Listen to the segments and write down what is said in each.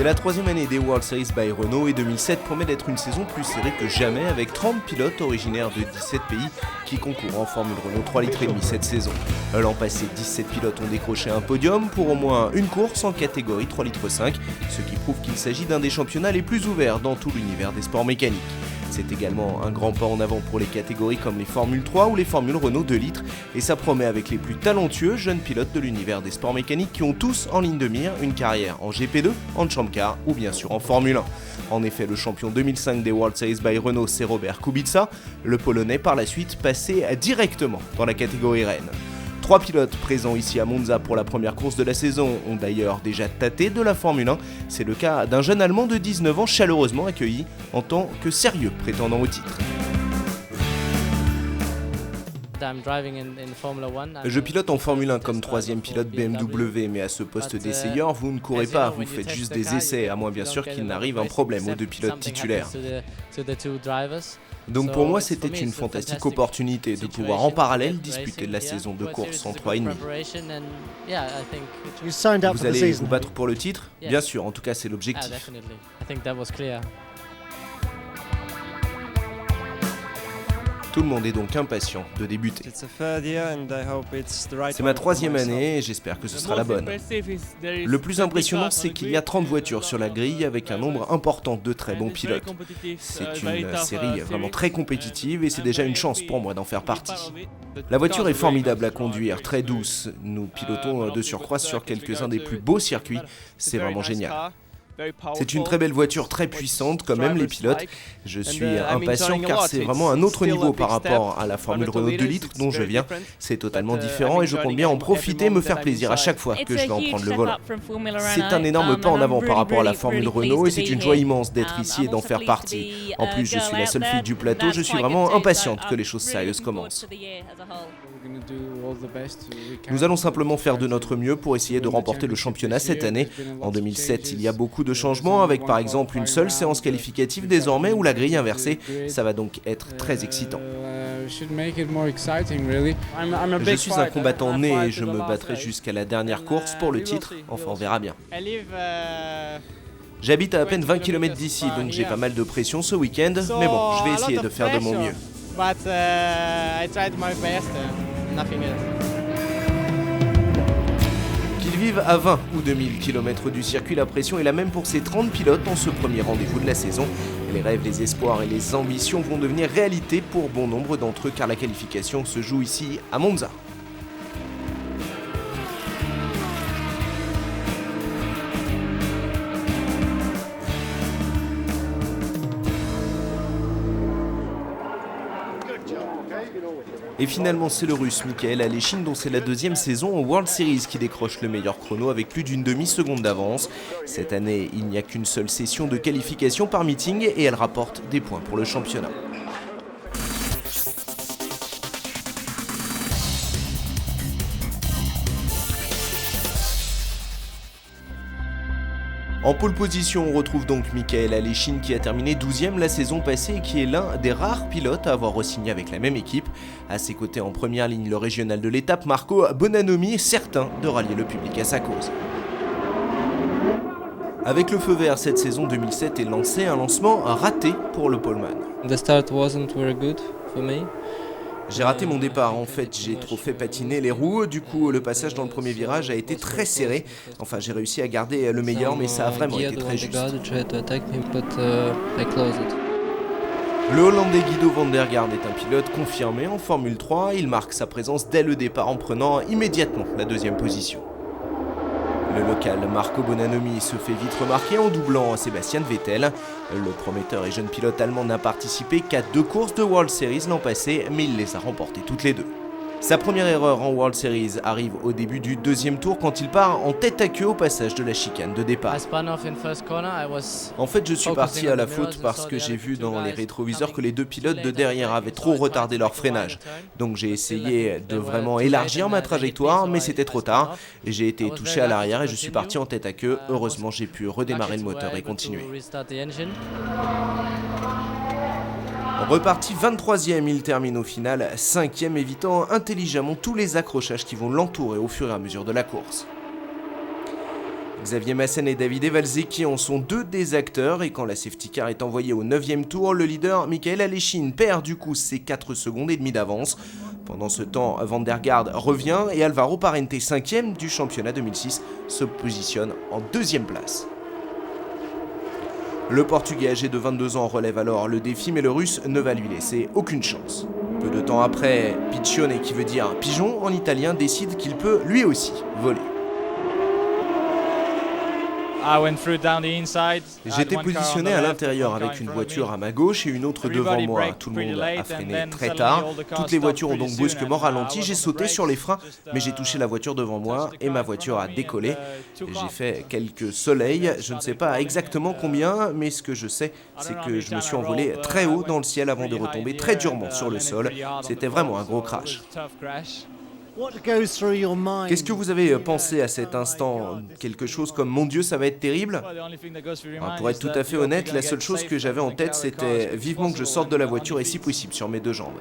C'est la troisième année des World Series by Renault et 2007 promet d'être une saison plus serrée que jamais avec 30 pilotes originaires de 17 pays qui concourent en Formule Renault 3,5 litres cette saison. L'an passé, 17 pilotes ont décroché un podium pour au moins une course en catégorie 3,5 litres, ce qui prouve qu'il s'agit d'un des championnats les plus ouverts dans tout l'univers des sports mécaniques. C'est également un grand pas en avant pour les catégories comme les Formule 3 ou les Formule Renault 2 litres et ça promet avec les plus talentueux jeunes pilotes de l'univers des sports mécaniques qui ont tous en ligne de mire une carrière en GP2, en Champ Car ou bien sûr en Formule 1. En effet, le champion 2005 des World Series by Renault, c'est Robert Kubica, le Polonais par la suite passé directement dans la catégorie reine. 3 pilotes présents ici à Monza pour la première course de la saison ont d'ailleurs déjà tâté de la Formule 1. C'est le cas d'un jeune Allemand de 19 ans chaleureusement accueilli en tant que sérieux prétendant au titre. Je pilote en Formule 1 comme troisième pilote BMW, mais à ce poste d'essayeur, vous ne courez pas, vous faites juste des essais, à moins bien sûr qu'il n'arrive un problème aux deux pilotes titulaires. Donc pour moi, c'était une fantastique opportunité de pouvoir en parallèle disputer la saison de course en 3,5. Vous allez vous battre pour le titre ? Bien sûr, en tout cas c'est l'objectif. Tout le monde est donc impatient de débuter. C'est ma troisième année et j'espère que ce sera la bonne. Le plus impressionnant, c'est qu'il y a 30 voitures sur la grille avec un nombre important de très bons pilotes. C'est une série vraiment très compétitive et c'est déjà une chance pour moi d'en faire partie. La voiture est formidable à conduire, très douce. Nous pilotons de surcroît sur quelques-uns des plus beaux circuits. C'est vraiment génial. C'est une très belle voiture, très puissante, comme même les pilotes. Je suis impatient car c'est vraiment un autre niveau par rapport à la Formule Renault 2 litres dont je viens. C'est totalement différent et je compte bien en profiter et me faire plaisir à chaque fois que je vais en prendre le volant. C'est un énorme pas en avant par rapport à la Formule Renault et c'est une joie immense d'être ici et d'en faire partie. En plus, je suis la seule fille du plateau, je suis vraiment impatiente que les choses sérieuses commencent. Nous allons simplement faire de notre mieux pour essayer de remporter le championnat cette année. En 2007, il y a beaucoup de changements avec par exemple une seule séance qualificative désormais ou la grille inversée. Ça va donc être très excitant. Je suis un combattant né et je me battrai jusqu'à la dernière course pour le titre. Enfin, on verra bien. J'habite à peine 20 km d'ici, donc j'ai pas mal de pression ce week-end. Mais bon, je vais essayer de faire de mon mieux. Qu'ils vivent à 20 ou 2000 km du circuit, la pression est la même pour ces 30 pilotes en ce premier rendez-vous de la saison. Les rêves, les espoirs et les ambitions vont devenir réalité pour bon nombre d'entre eux car la qualification se joue ici à Monza. Et finalement, c'est le Russe Michael Aleshine dont c'est la deuxième saison en World Series qui décroche le meilleur chrono avec plus d'une demi-seconde d'avance. Cette année, il n'y a qu'une seule session de qualification par meeting et elle rapporte des points pour le championnat. En pole position, on retrouve donc Michael Aleshine qui a terminé 12e la saison passée et qui est l'un des rares pilotes à avoir re-signé avec la même équipe. À ses côtés en première ligne, le régional de l'étape, Marco Bonanomi, certain de rallier le public à sa cause. Avec le feu vert, cette saison 2007 est lancée, un lancement raté pour le poleman. The start wasn't very good for me. J'ai raté mon départ, en fait j'ai trop fait patiner les roues, du coup le passage dans le premier virage a été très serré. Enfin j'ai réussi à garder le meilleur mais ça a vraiment été très juste. Le Hollandais Guido van der Garde est un pilote confirmé en Formule 3, il marque sa présence dès le départ en prenant immédiatement la deuxième position. Le local Marco Bonanomi se fait vite remarquer en doublant Sebastian Vettel. Le prometteur et jeune pilote allemand n'a participé qu'à 2 courses de World Series l'an passé, mais il les a remportées toutes les deux. Sa première erreur en World Series arrive au début du deuxième tour quand il part en tête à queue au passage de la chicane de départ. En fait, je suis parti à la faute parce que j'ai vu dans les rétroviseurs que les deux pilotes de derrière avaient trop retardé leur freinage. Donc j'ai essayé de vraiment élargir ma trajectoire, mais c'était trop tard. J'ai été touché à l'arrière et je suis parti en tête à queue. Heureusement, j'ai pu redémarrer le moteur et continuer. Reparti 23e, il termine au final 5e, évitant intelligemment tous les accrochages qui vont l'entourer au fur et à mesure de la course. Xavier Massen et David Evalzeki en sont deux des acteurs et quand la safety car est envoyée au 9e tour, le leader Michael Aleshin perd du coup ses 4 secondes et demie d'avance. Pendant ce temps, Van der Garde revient et Alvaro Parente, 5e du championnat 2006, se positionne en 2e place. Le Portugais âgé de 22 ans relève alors le défi, mais le Russe ne va lui laisser aucune chance. Peu de temps après, Piccione, qui veut dire pigeon en italien, décide qu'il peut lui aussi voler. J'étais positionné à l'intérieur avec une voiture à ma gauche et une autre devant moi. Tout le monde a freiné très tard. Toutes les voitures ont donc brusquement ralenti. J'ai sauté sur les freins, mais j'ai touché la voiture devant moi et ma voiture a décollé. J'ai fait quelques soleils. Je ne sais pas exactement combien, mais ce que je sais, c'est que je me suis envolé très haut dans le ciel avant de retomber très durement sur le sol. C'était vraiment un gros crash. Qu'est-ce que vous avez pensé à cet instant? Quelque chose comme « Mon Dieu, ça va être terrible » Pour être tout à fait honnête, la seule chose que j'avais en tête, c'était vivement que je sorte de la voiture et si possible sur mes 2 jambes.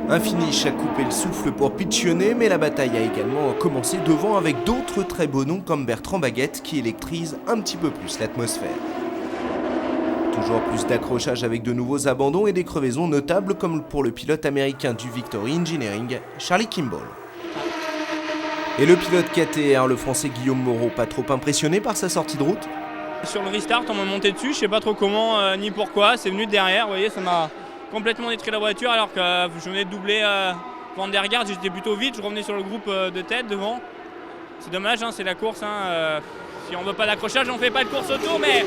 Un finish a coupé le souffle pour Piccione, mais la bataille a également commencé devant avec d'autres très beaux noms comme Bertrand Baguette qui électrise un petit peu plus l'atmosphère. Toujours plus d'accrochages avec de nouveaux abandons et des crevaisons notables comme pour le pilote américain du Victory Engineering, Charlie Kimball. Et le pilote KTR, le français Guillaume Moreau, pas trop impressionné par sa sortie de route? Sur le restart, on m'a monté dessus, je sais pas trop comment ni pourquoi, c'est venu de derrière, vous voyez, ça m'a complètement détruit la voiture alors que je venais de doubler Van der Garde, j'étais plutôt vite, je revenais sur le groupe de tête devant. C'est dommage, hein, c'est la course, si on veut pas d'accrochage, on fait pas de course autour, mais...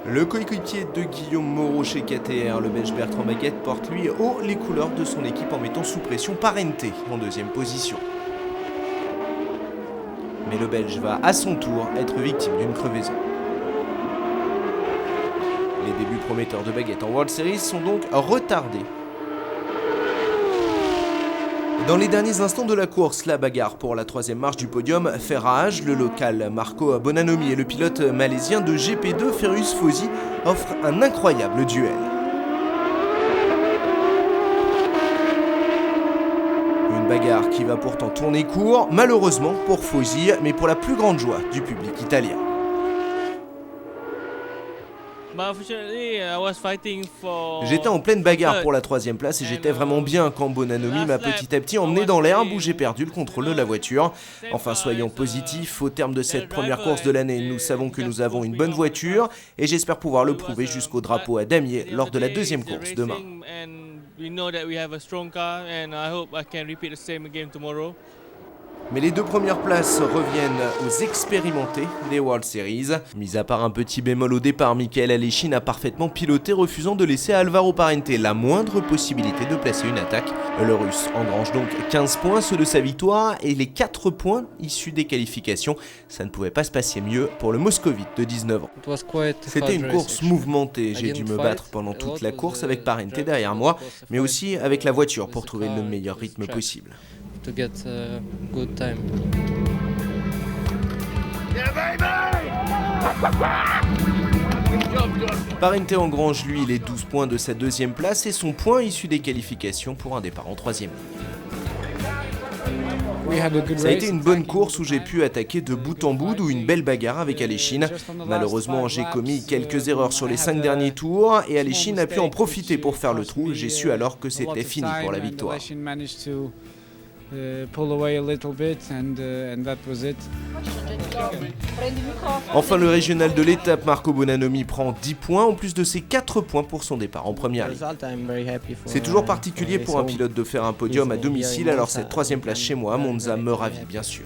Le coéquipier de Guillaume Moreau chez KTR, le Belge Bertrand Baguette, porte lui haut les couleurs de son équipe en mettant sous pression Parente en 2e position. Mais le Belge va à son tour être victime d'une crevaison. Les débuts prometteurs de Baguette en World Series sont donc retardés. Dans les derniers instants de la course, la bagarre pour la 3e marche du podium fait rage. Le local Marco Bonanomi et le pilote malaisien de GP2 Ferruus Fosi offrent un incroyable duel. Une bagarre qui va pourtant tourner court, malheureusement pour Fosi, mais pour la plus grande joie du public italien. J'étais en pleine bagarre pour la 3e place et j'étais vraiment bien quand Bonanomi m'a petit à petit emmené dans l'herbe où j'ai perdu le contrôle de la voiture. Enfin, soyons positifs, au terme de cette première course de l'année, nous savons que nous avons une bonne voiture et j'espère pouvoir le prouver jusqu'au drapeau à damier lors de la 2e course demain. Mais les 2 premières places reviennent aux expérimentés des World Series. Mis à part un petit bémol au départ, Michael Aleshin a parfaitement piloté, refusant de laisser à Alvaro Parente la moindre possibilité de placer une attaque. Le Russe engrange donc 15 points, ceux de sa victoire, et les 4 points issus des qualifications. Ça ne pouvait pas se passer mieux pour le Moscovite de 19 ans. C'était une course mouvementée, j'ai dû me battre pendant toute la course avec Parente derrière moi, mais aussi avec la voiture pour trouver le meilleur rythme possible. To get a good time. Parente engrange lui les 12 points de sa 2e place et son point issu des qualifications pour un départ en 3e. Ça a été une bonne course où j'ai pu attaquer de bout en bout, d'où une belle bagarre avec Aleshin. Malheureusement, j'ai commis quelques erreurs sur les 5 derniers tours et Aleshin a pu en profiter pour faire le trou. J'ai su alors que c'était fini pour la victoire. Enfin, le régional de l'étape, Marco Bonanomi prend 10 points en plus de ses 4 points pour son départ en première ligne. C'est toujours particulier pour un pilote de faire un podium à domicile, alors cette 3e place chez moi à Monza me ravit bien sûr.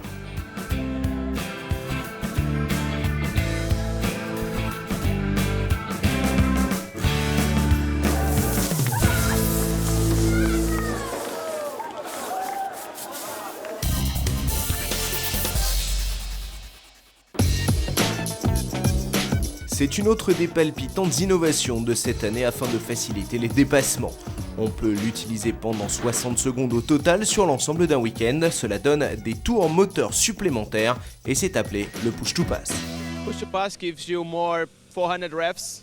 C'est une autre des palpitantes innovations de cette année afin de faciliter les dépassements. On peut l'utiliser pendant 60 secondes au total sur l'ensemble d'un week-end. Cela donne des tours moteurs supplémentaires et c'est appelé le push to pass.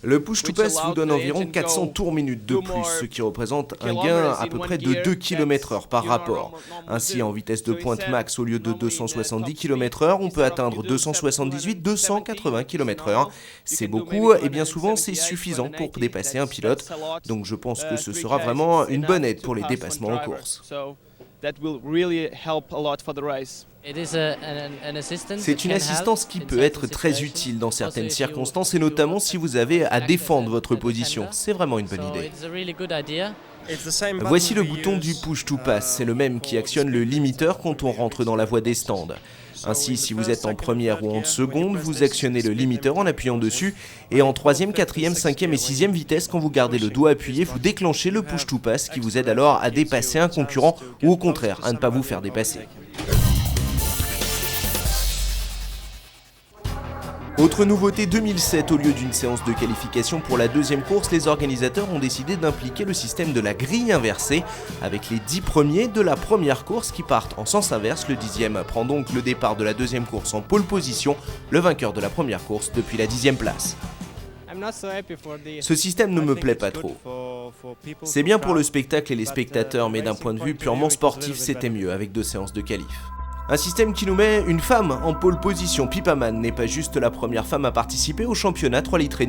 Le push-to-pass vous donne environ 400 tours minutes de plus, ce qui représente un gain à peu près de 2 km/h par rapport. Ainsi, en vitesse de pointe max, au lieu de 270 km/h, on peut atteindre 278-280 km/h. C'est beaucoup et bien souvent c'est suffisant pour dépasser un pilote. Donc je pense que ce sera vraiment une bonne aide pour les dépassements en course. C'est une assistance qui peut être très utile dans certaines circonstances et notamment si vous avez à défendre votre position. C'est vraiment une bonne idée. Voici le bouton du push to pass, c'est le même qui actionne le limiteur quand on rentre dans la voie des stands. Ainsi, si vous êtes en première ou en seconde, vous actionnez le limiteur en appuyant dessus et en 3e, 4e, 5e et 6e vitesse, quand vous gardez le doigt appuyé, vous déclenchez le push to pass qui vous aide alors à dépasser un concurrent ou au contraire à ne pas vous faire dépasser. Autre nouveauté 2007, au lieu d'une séance de qualification pour la deuxième course, les organisateurs ont décidé d'impliquer le système de la grille inversée, avec les 10 premiers de la première course qui partent en sens inverse. Le 10e prend donc le départ de la deuxième course en pole position, le vainqueur de la première course depuis la 10e place. Ce système ne me plaît pas trop. C'est bien pour le spectacle et les spectateurs, mais d'un point de vue purement sportif, c'était mieux avec 2 séances de qualif. Un système qui nous met une femme en pole position. Pippa Mann n'est pas juste la première femme à participer au championnat 3,5 litres,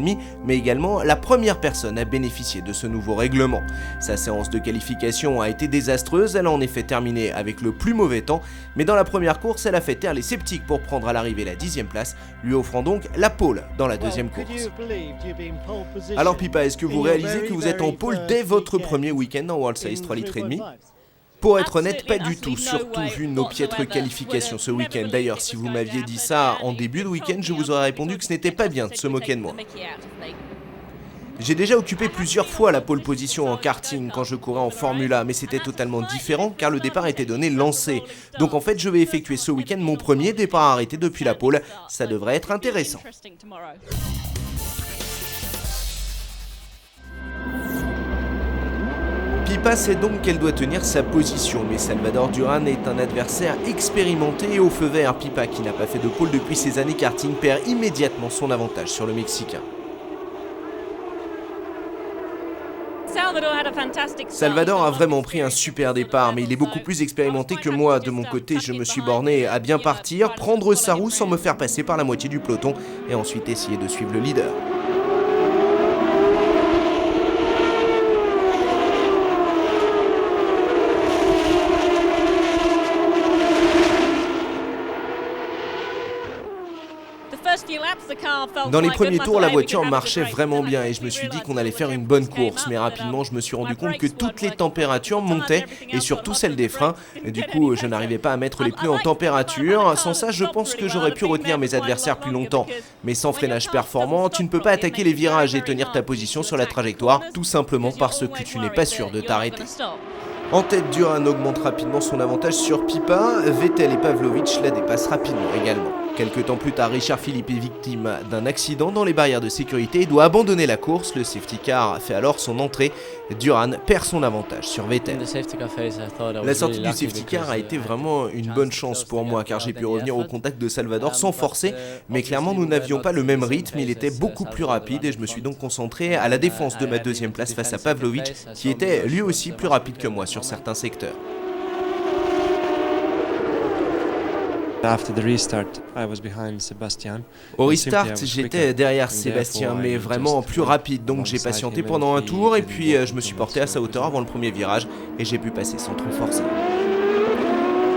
mais également la première personne à bénéficier de ce nouveau règlement. Sa séance de qualification a été désastreuse, elle a en effet terminé avec le plus mauvais temps, mais dans la première course, elle a fait taire les sceptiques pour prendre à l'arrivée la 10e place, lui offrant donc la pole dans la deuxième course. Alors Pippa, est-ce que vous réalisez que vous êtes en pole dès votre premier week-end en World Series 3,5 litres? Pour être honnête, pas du tout, surtout vu nos piètres qualifications ce week-end. D'ailleurs, si vous m'aviez dit ça en début de week-end, je vous aurais répondu que ce n'était pas bien de se moquer de moi. J'ai déjà occupé plusieurs fois la pole position en karting quand je courais en Formula, mais c'était totalement différent car le départ était donné lancé. Donc en fait, je vais effectuer ce week-end mon premier départ arrêté depuis la pole. Ça devrait être intéressant. Pippa sait donc qu'elle doit tenir sa position, mais Salvador Duran est un adversaire expérimenté et au feu vert. Pippa, qui n'a pas fait de pole depuis ses années karting, perd immédiatement son avantage sur le Mexicain. Salvador a vraiment pris un super départ, mais il est beaucoup plus expérimenté que moi. De mon côté, je me suis borné à bien partir, prendre sa roue sans me faire passer par la moitié du peloton et ensuite essayer de suivre le leader. Dans les premiers tours, la voiture marchait vraiment bien et je me suis dit qu'on allait faire une bonne course, mais rapidement je me suis rendu compte que toutes les températures montaient et surtout celles des freins. Et du coup, je n'arrivais pas à mettre les pneus en température. Sans ça, je pense que j'aurais pu retenir mes adversaires plus longtemps. Mais sans freinage performant, tu ne peux pas attaquer les virages et tenir ta position sur la trajectoire, tout simplement parce que tu n'es pas sûr de t'arrêter. En tête, Duran augmente rapidement son avantage sur Pippa. Vettel et Pavlovic la dépassent rapidement également. Quelques temps plus tard, Richard Philippe est victime d'un accident dans les barrières de sécurité et doit abandonner la course. Le safety car fait alors son entrée. Duran perd son avantage sur Vettel. La sortie du safety car a été vraiment une bonne chance pour moi car j'ai pu revenir au contact de Salvador sans forcer. Mais clairement, nous n'avions pas le même rythme, il était beaucoup plus rapide et je me suis donc concentré à la défense de ma deuxième place face à Pavlovic qui était lui aussi plus rapide que moi sur certains secteurs. Au restart, j'étais derrière Sébastien, mais vraiment plus rapide, donc j'ai patienté pendant un tour et puis je me suis porté à sa hauteur avant le premier virage et j'ai pu passer sans trop forcer.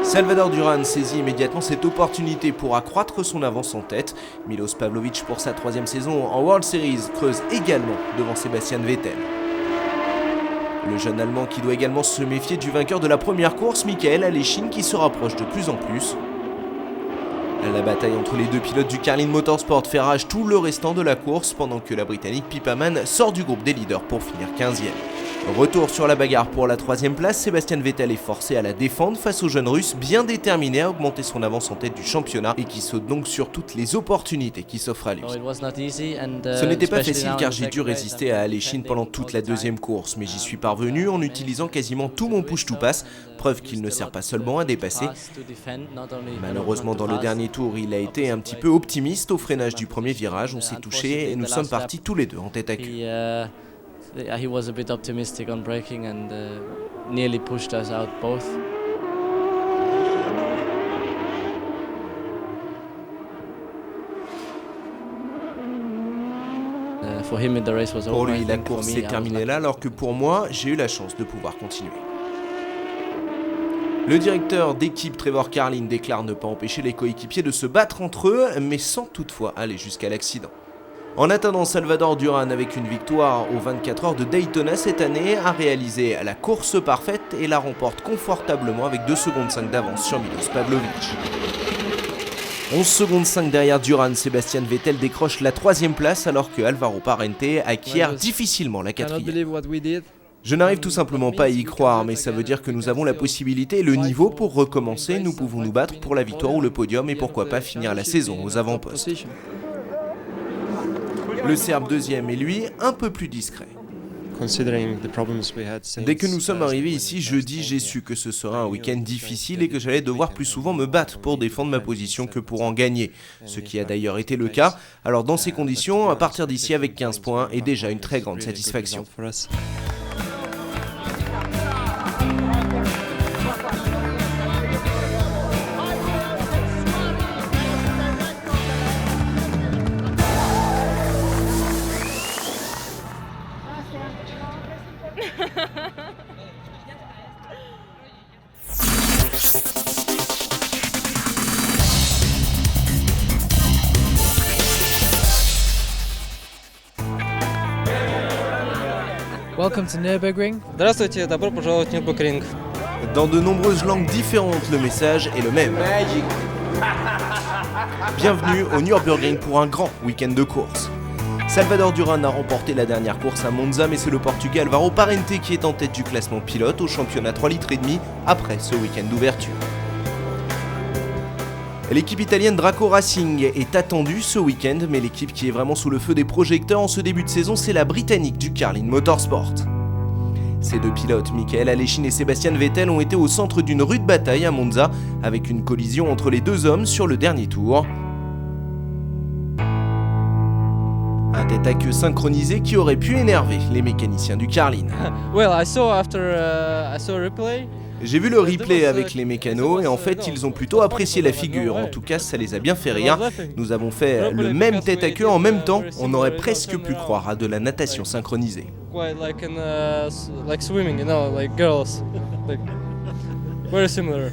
Salvador Duran saisit immédiatement cette opportunité pour accroître son avance en tête. Milos Pavlovic, pour sa 3e saison en World Series, creuse également devant Sebastian Vettel. Le jeune Allemand qui doit également se méfier du vainqueur de la première course, Michael Aleshine, qui se rapproche de plus en plus. La bataille entre les deux pilotes du Carlin Motorsport fait rage tout le restant de la course pendant que la Britannique Pippa Mann sort du groupe des leaders pour finir 15e. Retour sur la bagarre pour la 3e place, Sébastien Vettel est forcé à la défendre face au jeune russe bien déterminé à augmenter son avance en tête du championnat et qui saute donc sur toutes les opportunités qui s'offrent à lui. Ce n'était pas facile car j'ai dû résister à Aleshin pendant toute la 2e course, mais j'y suis parvenu en utilisant quasiment tout mon push-to-pass, preuve qu'il ne sert pas seulement à dépasser. Malheureusement dans le dernier tour, il a été un petit peu optimiste au freinage du premier virage, on s'est touché et nous sommes partis tous les deux en tête à queue. He was a bit optimistic on braking and nearly pushed us out both. Pour lui, la course s'est terminée là, alors que pour moi, j'ai eu la chance de pouvoir continuer. Le directeur d'équipe Trevor Carlin déclare ne pas empêcher les coéquipiers de se battre entre eux, mais sans toutefois aller jusqu'à l'accident. En attendant, Salvador Duran, avec une victoire aux 24 heures de Daytona cette année, a réalisé la course parfaite et la remporte confortablement avec 2 secondes 5 d'avance sur Milos Pavlovic. 11 secondes 5 derrière Duran, Sébastien Vettel décroche la 3e place alors que Alvaro Parente acquiert difficilement la 4e. Je n'arrive tout simplement pas à y croire, mais ça veut dire que nous avons la possibilité et le niveau pour recommencer. Nous pouvons nous battre pour la victoire ou le podium et pourquoi pas finir la saison aux avant-postes. Le Serbe 2e est lui un peu plus discret. Dès que nous sommes arrivés ici jeudi, j'ai su que ce serait un week-end difficile et que j'allais devoir plus souvent me battre pour défendre ma position que pour en gagner, ce qui a d'ailleurs été le cas. Alors dans ces conditions, à partir d'ici avec 15 points est déjà une très grande satisfaction. Welcome to Nürburgring. Здравствуйте, добро пожаловать в Nürburgring. Dans de nombreuses langues différentes, le message est le même. Bienvenue au Nürburgring pour un grand week-end de course. Salvador Duran a remporté la dernière course à Monza, mais c'est le Portugais Alvaro Parente qui est en tête du classement pilote au championnat 3,5 litres après ce week-end d'ouverture. L'équipe italienne Draco Racing est attendue ce week-end, mais l'équipe qui est vraiment sous le feu des projecteurs en ce début de saison, c'est la britannique du Carlin Motorsport. Ces 2 pilotes, Michael Aleshin et Sébastien Vettel, ont été au centre d'une rude bataille à Monza, avec une collision entre les 2 hommes sur le dernier tour. Un tête-à-queue synchronisé qui aurait pu énerver les mécaniciens du Carlin. Well, I saw a replay. J'ai vu le replay avec les mécanos et en fait ils ont plutôt apprécié la figure, en tout cas ça les a bien fait rire. Nous avons fait le même tête à queue en même temps, on aurait presque pu croire à de la natation synchronisée. Like swimming, you know, like girls. Like very similar.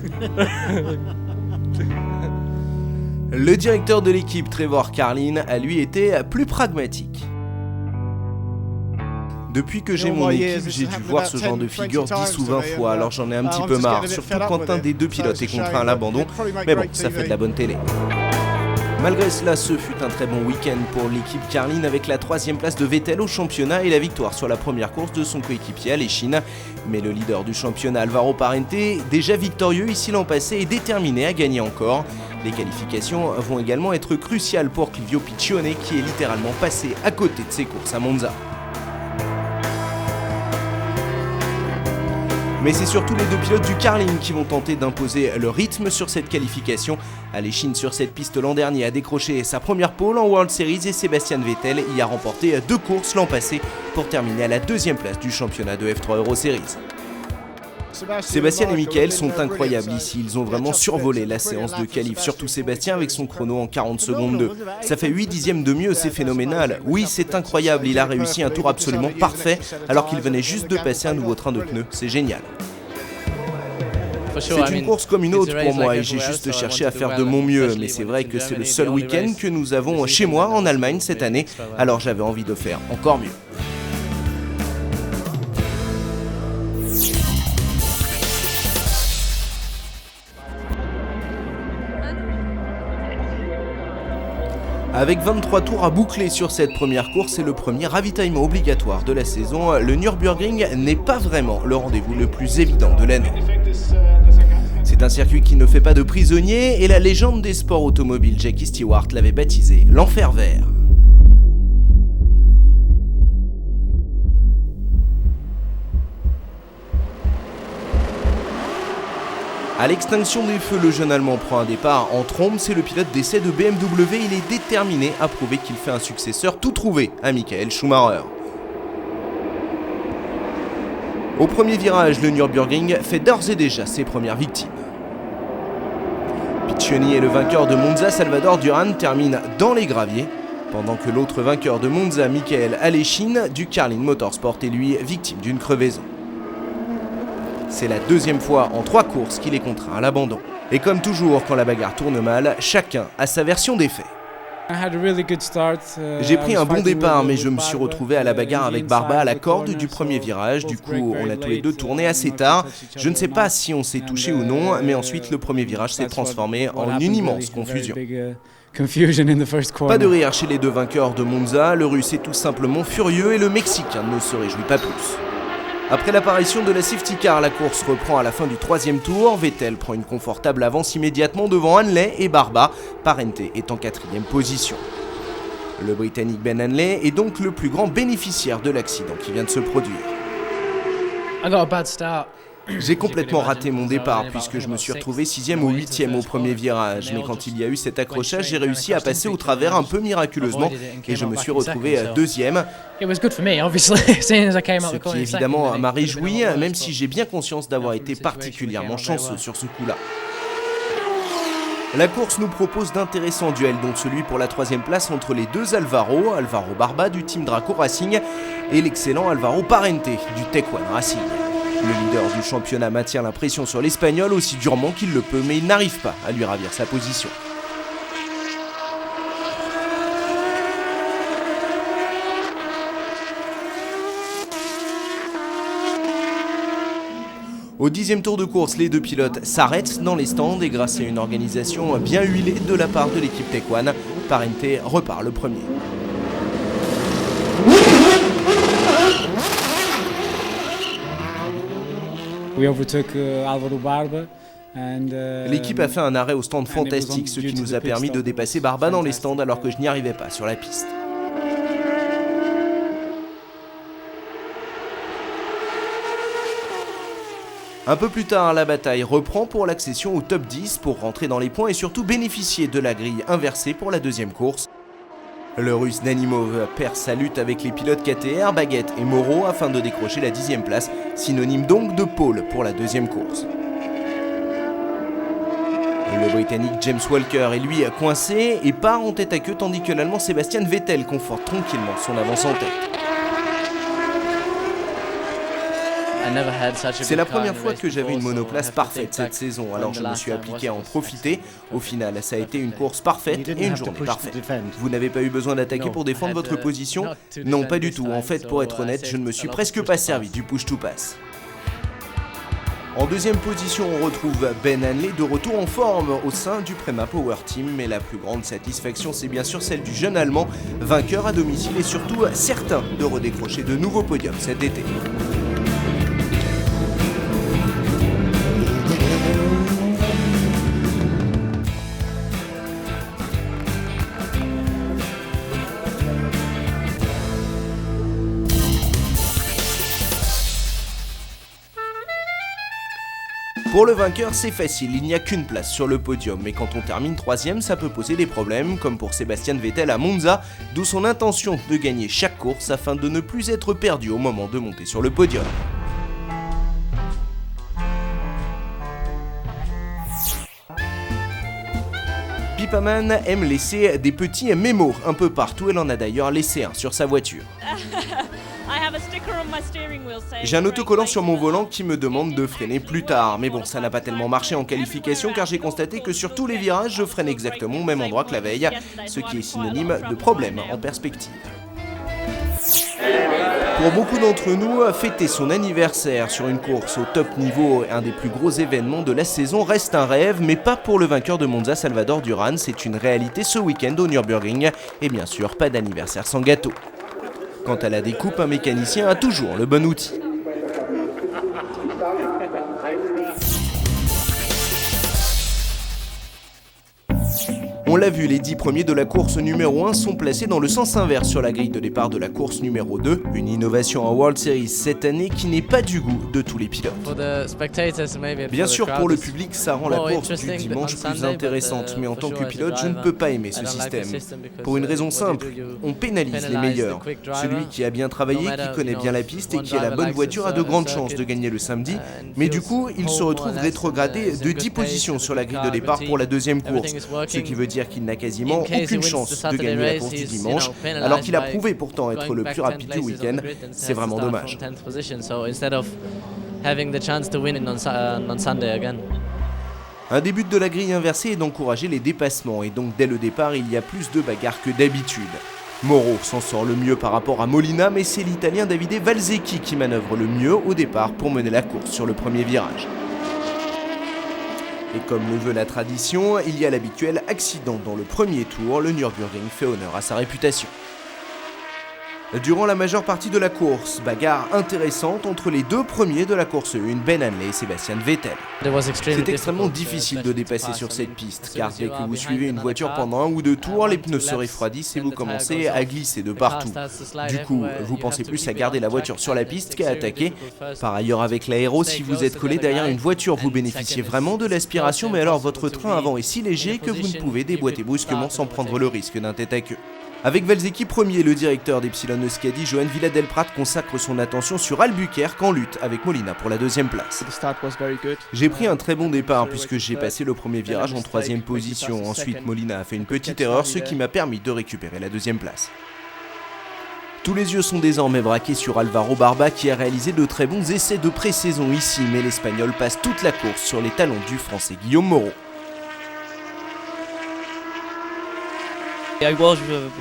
Le directeur de l'équipe Trevor Carlin a lui été plus pragmatique. Depuis que j'ai mon équipe, j'ai dû voir ce genre de figure 10 ou 20 fois, alors j'en ai un petit peu marre, surtout quand un des 2 pilotes est contraint à l'abandon, mais bon, ça fait de la bonne télé. Malgré cela, ce fut un très bon week-end pour l'équipe Carlin avec la 3e place de Vettel au championnat et la victoire sur la première course de son coéquipier Aleshin. Mais le leader du championnat Alvaro Parente, déjà victorieux ici l'an passé, est déterminé à gagner encore. Les qualifications vont également être cruciales pour Clivio Piccione qui est littéralement passé à côté de ses courses à Monza. Mais c'est surtout les 2 pilotes du Carlin qui vont tenter d'imposer le rythme sur cette qualification. Aleshin sur cette piste l'an dernier a décroché sa première pole en World Series et Sébastien Vettel y a remporté 2 courses l'an passé pour terminer à la 2e place du championnat de F3 Euro Series. Sébastien et Michael sont incroyables ici, ils ont vraiment survolé la séance de qualif, surtout Sébastien avec son chrono en 40 secondes 2. Ça fait 8 dixièmes de mieux, c'est phénoménal. Oui, c'est incroyable, il a réussi un tour absolument parfait alors qu'il venait juste de passer un nouveau train de pneus, c'est génial. C'est une course comme une autre pour moi et j'ai juste cherché à faire de mon mieux, mais c'est vrai que c'est le seul week-end que nous avons chez moi en Allemagne cette année, alors j'avais envie de faire encore mieux. Avec 23 tours à boucler sur cette première course et le premier ravitaillement obligatoire de la saison, le Nürburgring n'est pas vraiment le rendez-vous le plus évident de l'année. C'est un circuit qui ne fait pas de prisonniers et la légende des sports automobiles Jackie Stewart l'avait baptisé l'enfer vert. À l'extinction des feux, le jeune Allemand prend un départ en trombe. C'est le pilote d'essai de BMW. Il est déterminé à prouver qu'il fait un successeur tout trouvé à Michael Schumacher. Au premier virage, le Nürburgring fait d'ores et déjà ses premières victimes. Piccioni et le vainqueur de Monza, Salvador Duran, terminent dans les graviers, pendant que l'autre vainqueur de Monza, Michael Aleshin, du Carlin Motorsport, est lui victime d'une crevaison. C'est la deuxième fois en 3 courses qu'il est contraint à l'abandon. Et comme toujours, quand la bagarre tourne mal, chacun a sa version des faits. J'ai pris un bon départ, mais je me suis retrouvé à la bagarre avec Barba à la corde du premier virage. Du coup, on a tous les deux tourné assez tard. Je ne sais pas si on s'est touché ou non, mais ensuite le premier virage s'est transformé en une immense confusion. Pas de rire chez les deux vainqueurs de Monza, le Russe est tout simplement furieux et le Mexicain ne se réjouit pas plus. Après l'apparition de la safety car, la course reprend à la fin du 3e tour. Vettel prend une confortable avance immédiatement devant Hanley et Barba. Parente est en 4e position. Le Britannique Ben Hanley est donc le plus grand bénéficiaire de l'accident qui vient de se produire. J'ai complètement raté mon départ puisque je me suis retrouvé 6e ou 8e au premier virage. Mais quand il y a eu cet accrochage, j'ai réussi à passer au travers un peu miraculeusement et je me suis retrouvé 2e. Ce qui évidemment m'a réjoui, même si j'ai bien conscience d'avoir été particulièrement chanceux sur ce coup-là. La course nous propose d'intéressants duels, dont celui pour la 3e place entre les deux Alvaro Barba du Team Draco Racing et l'excellent Alvaro Parente du Tech One Racing. Le leader du championnat maintient la pression sur l'Espagnol aussi durement qu'il le peut, mais il n'arrive pas à lui ravir sa position. Au 10e tour de course, les deux pilotes s'arrêtent dans les stands et grâce à une organisation bien huilée de la part de l'équipe Tech One, Parente repart le premier. L'équipe a fait un arrêt au stand fantastique, ce qui nous a permis de dépasser Barba dans les stands alors que je n'y arrivais pas sur la piste. Un peu plus tard, la bataille reprend pour l'accession au top 10 pour rentrer dans les points et surtout bénéficier de la grille inversée pour la 2e course. Le Russe Nanimov perd sa lutte avec les pilotes KTR, Baguette et Moreau afin de décrocher la 10e place, synonyme donc de pole pour la 2e course. Le Britannique James Walker est lui coincé et part en tête à queue tandis que l'Allemand Sebastian Vettel conforte tranquillement son avance en tête. C'est la première fois que j'avais une monoplace parfaite cette saison, alors je me suis appliqué à en profiter. Au final, ça a été une course parfaite et une journée parfaite. Vous n'avez pas eu besoin d'attaquer pour défendre votre position? Non, pas du tout. En fait, pour être honnête, je ne me suis presque pas servi du push-to-pass. En 2e position, on retrouve Ben Hanley de retour en forme au sein du Prema Power Team, mais la plus grande satisfaction, c'est bien sûr celle du jeune Allemand, vainqueur à domicile et surtout certain de redécrocher de nouveaux podiums cet été. Pour le vainqueur, c'est facile, il n'y a qu'une place sur le podium, mais quand on termine 3e, ça peut poser des problèmes, comme pour Sebastian Vettel à Monza, d'où son intention de gagner chaque course afin de ne plus être perdu au moment de monter sur le podium. Pipaman aime laisser des petits mémos un peu partout, elle en a d'ailleurs laissé un sur sa voiture. J'ai un autocollant sur mon volant qui me demande de freiner plus tard, mais bon, ça n'a pas tellement marché en qualification car j'ai constaté que sur tous les virages, je freine exactement au même endroit que la veille, ce qui est synonyme de problème en perspective. Pour beaucoup d'entre nous, fêter son anniversaire sur une course au top niveau, un des plus gros événements de la saison, reste un rêve, mais pas pour le vainqueur de Monza, Salvador Duran. C'est une réalité ce week-end au Nürburgring, et bien sûr, pas d'anniversaire sans gâteau. Quant à la découpe, un mécanicien a toujours le bon outil. On l'a vu, les 10 premiers de la course numéro 1 sont placés dans le sens inverse sur la grille de départ de la course numéro 2. Une innovation en World Series cette année qui n'est pas du goût de tous les pilotes. Bien sûr, pour le public, ça rend la course du dimanche plus intéressante, mais en tant que pilote, je ne peux pas aimer ce système. Pour une raison simple, on pénalise les meilleurs. Celui qui a bien travaillé, qui connaît bien la piste et qui a la bonne voiture a de grandes chances de gagner le samedi, mais du coup, il se retrouve rétrogradé de 10 positions sur la grille de départ pour la deuxième course, ce qui veut dire qu'il n'a quasiment aucune chance de gagner la course du dimanche, alors qu'il a prouvé pourtant être le plus rapide du week-end. C'est vraiment dommage. Un des buts de la grille inversée est d'encourager les dépassements, et donc dès le départ, il y a plus de bagarres que d'habitude. Moro s'en sort le mieux par rapport à Molina, mais c'est l'Italien Davide Valsecchi qui manœuvre le mieux au départ pour mener la course sur le premier virage. Et comme le veut la tradition, il y a l'habituel accident dans le premier tour. Le Nürburgring fait honneur à sa réputation. Durant la majeure partie de la course, bagarre intéressante entre les deux premiers de la course 1, Ben Hanley et Sebastian Vettel. C'est extrêmement difficile de dépasser sur cette piste, car dès que vous suivez une voiture pendant un ou deux tours, les pneus se refroidissent et vous commencez à glisser de partout. Du coup, vous pensez plus à garder la voiture sur la piste qu'à attaquer. Par ailleurs, avec l'aéro, si vous êtes collé derrière une voiture, vous bénéficiez vraiment de l'aspiration, mais alors votre train avant est si léger que vous ne pouvez déboîter brusquement sans prendre le risque d'un tête-à-queue. Avec Valsecchi premier, le directeur d'Epsilon Euskadi, Johan Villadelprat, consacre son attention sur Albuquerque en lutte avec Molina pour la deuxième place. J'ai pris un très bon départ puisque j'ai passé le premier virage en troisième position. Ensuite, Molina a fait une petite erreur, ce qui m'a permis de récupérer la deuxième place. Tous les yeux sont désormais braqués sur Alvaro Barba qui a réalisé de très bons essais de pré-saison ici, mais l'Espagnol passe toute la course sur les talons du Français Guillaume Moreau.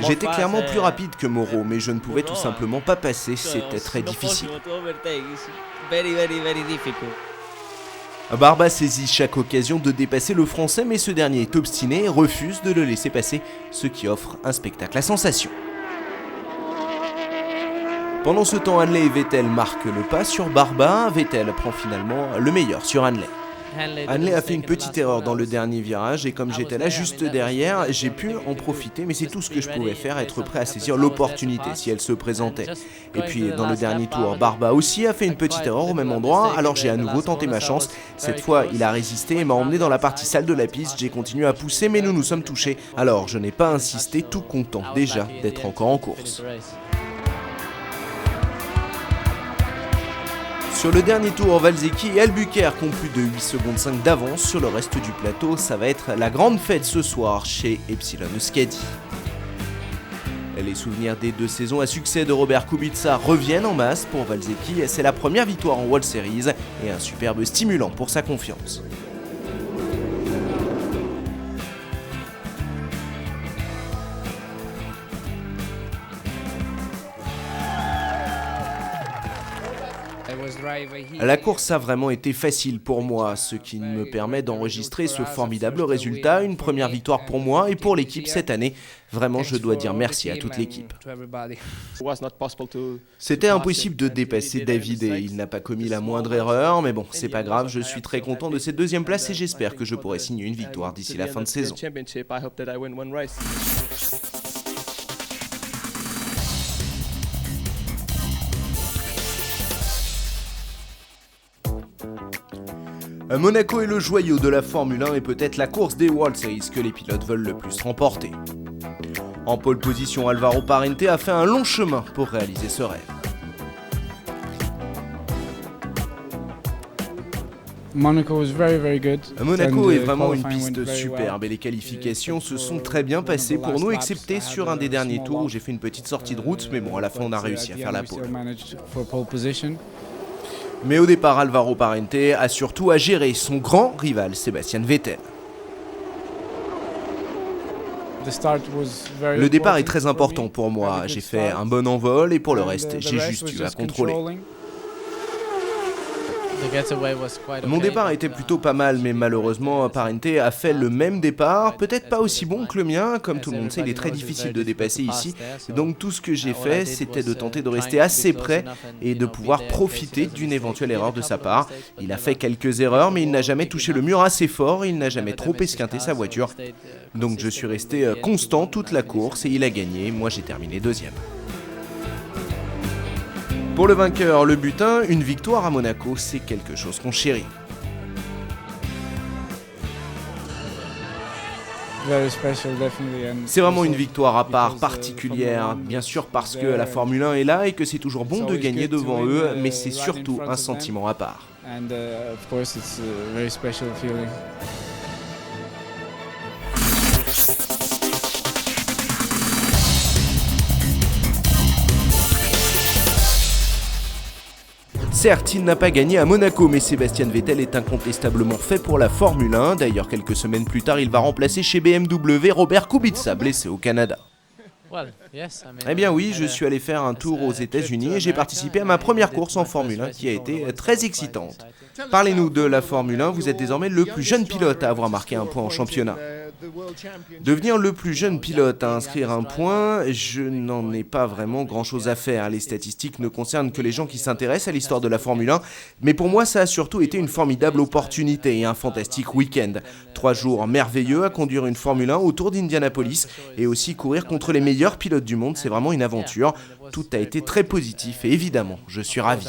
J'étais clairement plus rapide que Moreau, mais je ne pouvais tout simplement pas passer, c'était très difficile. Barba saisit chaque occasion de dépasser le Français, mais ce dernier est obstiné et refuse de le laisser passer, ce qui offre un spectacle à sensation. Pendant ce temps, Hanley et Vettel marquent le pas sur Barba. Vettel prend finalement le meilleur sur Hanley. Hanley a fait une petite erreur dans le dernier virage et comme j'étais là juste derrière, j'ai pu en profiter, mais c'est tout ce que je pouvais faire, être prêt à saisir l'opportunité si elle se présentait. Et puis dans le dernier tour, Barba aussi a fait une petite erreur au même endroit, alors j'ai à nouveau tenté ma chance. Cette fois, il a résisté et m'a emmené dans la partie sale de la piste, j'ai continué à pousser mais nous nous sommes touchés. Alors je n'ai pas insisté, tout content déjà d'être encore en course. Sur le dernier tour, Valsecchi et Albuquerque ont plus de 8 secondes 5 d'avance sur le reste du plateau. Ça va être la grande fête ce soir chez Epsilon Euskadi. Les souvenirs des deux saisons à succès de Robert Kubica reviennent en masse pour Valsecchi. C'est la première victoire en World Series et un superbe stimulant pour sa confiance. La course a vraiment été facile pour moi, ce qui me permet d'enregistrer ce formidable résultat, une première victoire pour moi et pour l'équipe cette année. Vraiment, je dois dire merci à toute l'équipe. C'était impossible de dépasser David et il n'a pas commis la moindre erreur, mais bon, c'est pas grave, je suis très content de cette deuxième place et j'espère que je pourrai signer une victoire d'ici la fin de saison. Monaco est le joyau de la Formule 1 et peut-être la course des World Series que les pilotes veulent le plus remporter. En pole position, Alvaro Parente a fait un long chemin pour réaliser ce rêve. Monaco est vraiment une piste superbe et les qualifications se sont très bien passées pour nous, excepté sur un des derniers tours où j'ai fait une petite sortie de route, mais bon, à la fin on a réussi à faire la pole. Mais au départ, Alvaro Parente a surtout à gérer son grand rival Sebastian Vettel. Le départ est très important pour moi. J'ai fait un bon envol et pour le reste, j'ai juste eu à contrôler. Mon départ était plutôt pas mal, mais malheureusement, Parente a fait le même départ, peut-être pas aussi bon que le mien, comme tout le monde sait, il est très difficile de dépasser ici, donc tout ce que j'ai fait, c'était de tenter de rester assez près et de pouvoir profiter d'une éventuelle erreur de sa part. Il a fait quelques erreurs, mais il n'a jamais touché le mur assez fort, il n'a jamais trop esquinté sa voiture, donc je suis resté constant toute la course et il a gagné, moi j'ai terminé deuxième. Pour le vainqueur, le butin, une victoire à Monaco, c'est quelque chose qu'on chérit. C'est vraiment une victoire à part, particulière, bien sûr parce que la Formule 1 est là et que c'est toujours bon de gagner devant eux, mais c'est surtout un sentiment à part. Certes, il n'a pas gagné à Monaco, mais Sébastien Vettel est incontestablement fait pour la Formule 1. D'ailleurs, quelques semaines plus tard, il va remplacer chez BMW Robert Kubica, blessé au Canada. Eh bien oui, je suis allé faire un tour aux États-Unis et j'ai participé à ma première course en Formule 1 qui a été très excitante. Parlez-nous de la Formule 1, vous êtes désormais le plus jeune pilote à avoir marqué un point en championnat. Devenir le plus jeune pilote à inscrire un point, je n'en ai pas vraiment grand-chose à faire. Les statistiques ne concernent que les gens qui s'intéressent à l'histoire de la Formule 1, mais pour moi ça a surtout été une formidable opportunité et un fantastique week-end. 3 jours merveilleux à conduire une Formule 1 autour d'Indianapolis et aussi courir contre les meilleurs pilotes du monde, c'est vraiment une aventure. Tout a été très positif et évidemment, je suis ravi.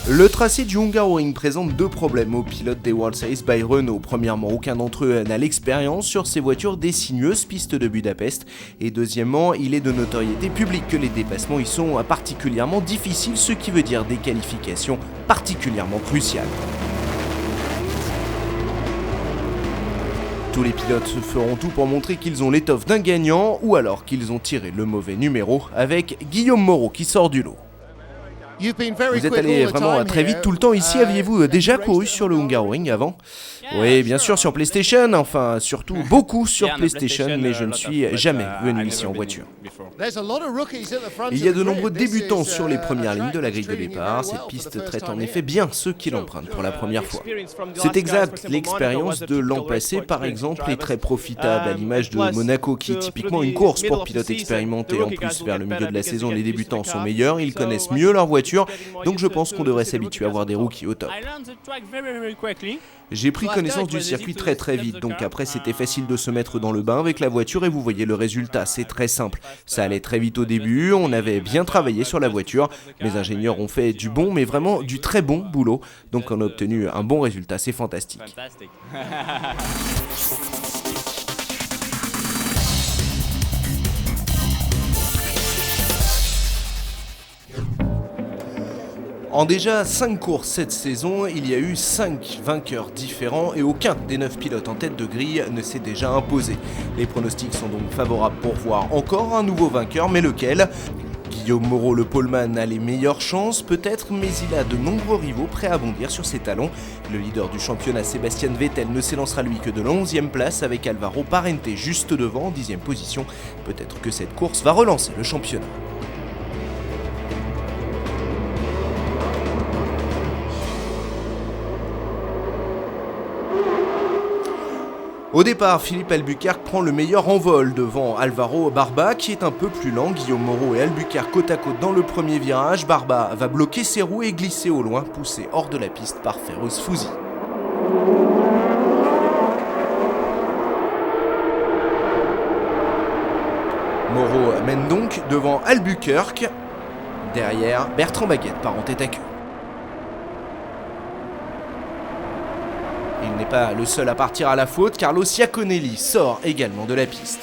Le tracé du Hungaroring présente 2 problèmes aux pilotes des World Series by Renault. Premièrement, aucun d'entre eux n'a l'expérience sur ces voitures des sinueuses pistes de Budapest. Et deuxièmement, il est de notoriété publique que les dépassements y sont particulièrement difficiles, ce qui veut dire des qualifications particulièrement cruciales. Tous les pilotes feront tout pour montrer qu'ils ont l'étoffe d'un gagnant ou alors qu'ils ont tiré le mauvais numéro avec Guillaume Moreau qui sort du lot. Vous êtes allé vraiment très vite tout le temps ici, aviez-vous déjà couru sur le Hungaroring avant ? Oui, bien sûr sur PlayStation, enfin surtout beaucoup sur PlayStation, mais je ne suis jamais venu ici en voiture. Il y a de nombreux débutants sur les premières lignes de la grille de départ, cette piste traite en effet bien ceux qui l'empruntent pour la première fois. C'est exact, l'expérience de l'an passé par exemple est très profitable, à l'image de Monaco qui est typiquement une course pour pilotes expérimentés. En plus, vers le milieu de la saison, les débutants sont meilleurs, ils connaissent mieux leur voiture, donc je pense qu'on devrait s'habituer à voir des rookies au top. J'ai pris connaissance du circuit très vite, donc après c'était facile de se mettre dans le bain avec la voiture et vous voyez le résultat, c'est très simple. Ça allait très vite au début, on avait bien travaillé sur la voiture, mes ingénieurs ont fait du bon, mais vraiment du très bon boulot, donc on a obtenu un bon résultat, c'est fantastique. En déjà 5 courses cette saison, il y a eu 5 vainqueurs différents et aucun des 9 pilotes en tête de grille ne s'est déjà imposé. Les pronostics sont donc favorables pour voir encore un nouveau vainqueur, mais lequel ? Guillaume Moreau, le poleman, a les meilleures chances peut-être, mais il a de nombreux rivaux prêts à bondir sur ses talons. Le leader du championnat, Sébastien Vettel, ne s'élancera lui que de la 11e place avec Alvaro Parente juste devant en 10e position. Peut-être que cette course va relancer le championnat. Au départ, Philippe Albuquerque prend le meilleur envol devant Alvaro Barba qui est un peu plus lent. Guillaume Moreau et Albuquerque côte à côte dans le premier virage. Barba va bloquer ses roues et glisser au loin, poussé hors de la piste par Feroz Fouzi. Moreau mène donc devant Albuquerque. Derrière, Bertrand Baguette part en tête à queue. Il n'est pas le seul à partir à la faute, Carlos Iaconelli sort également de la piste.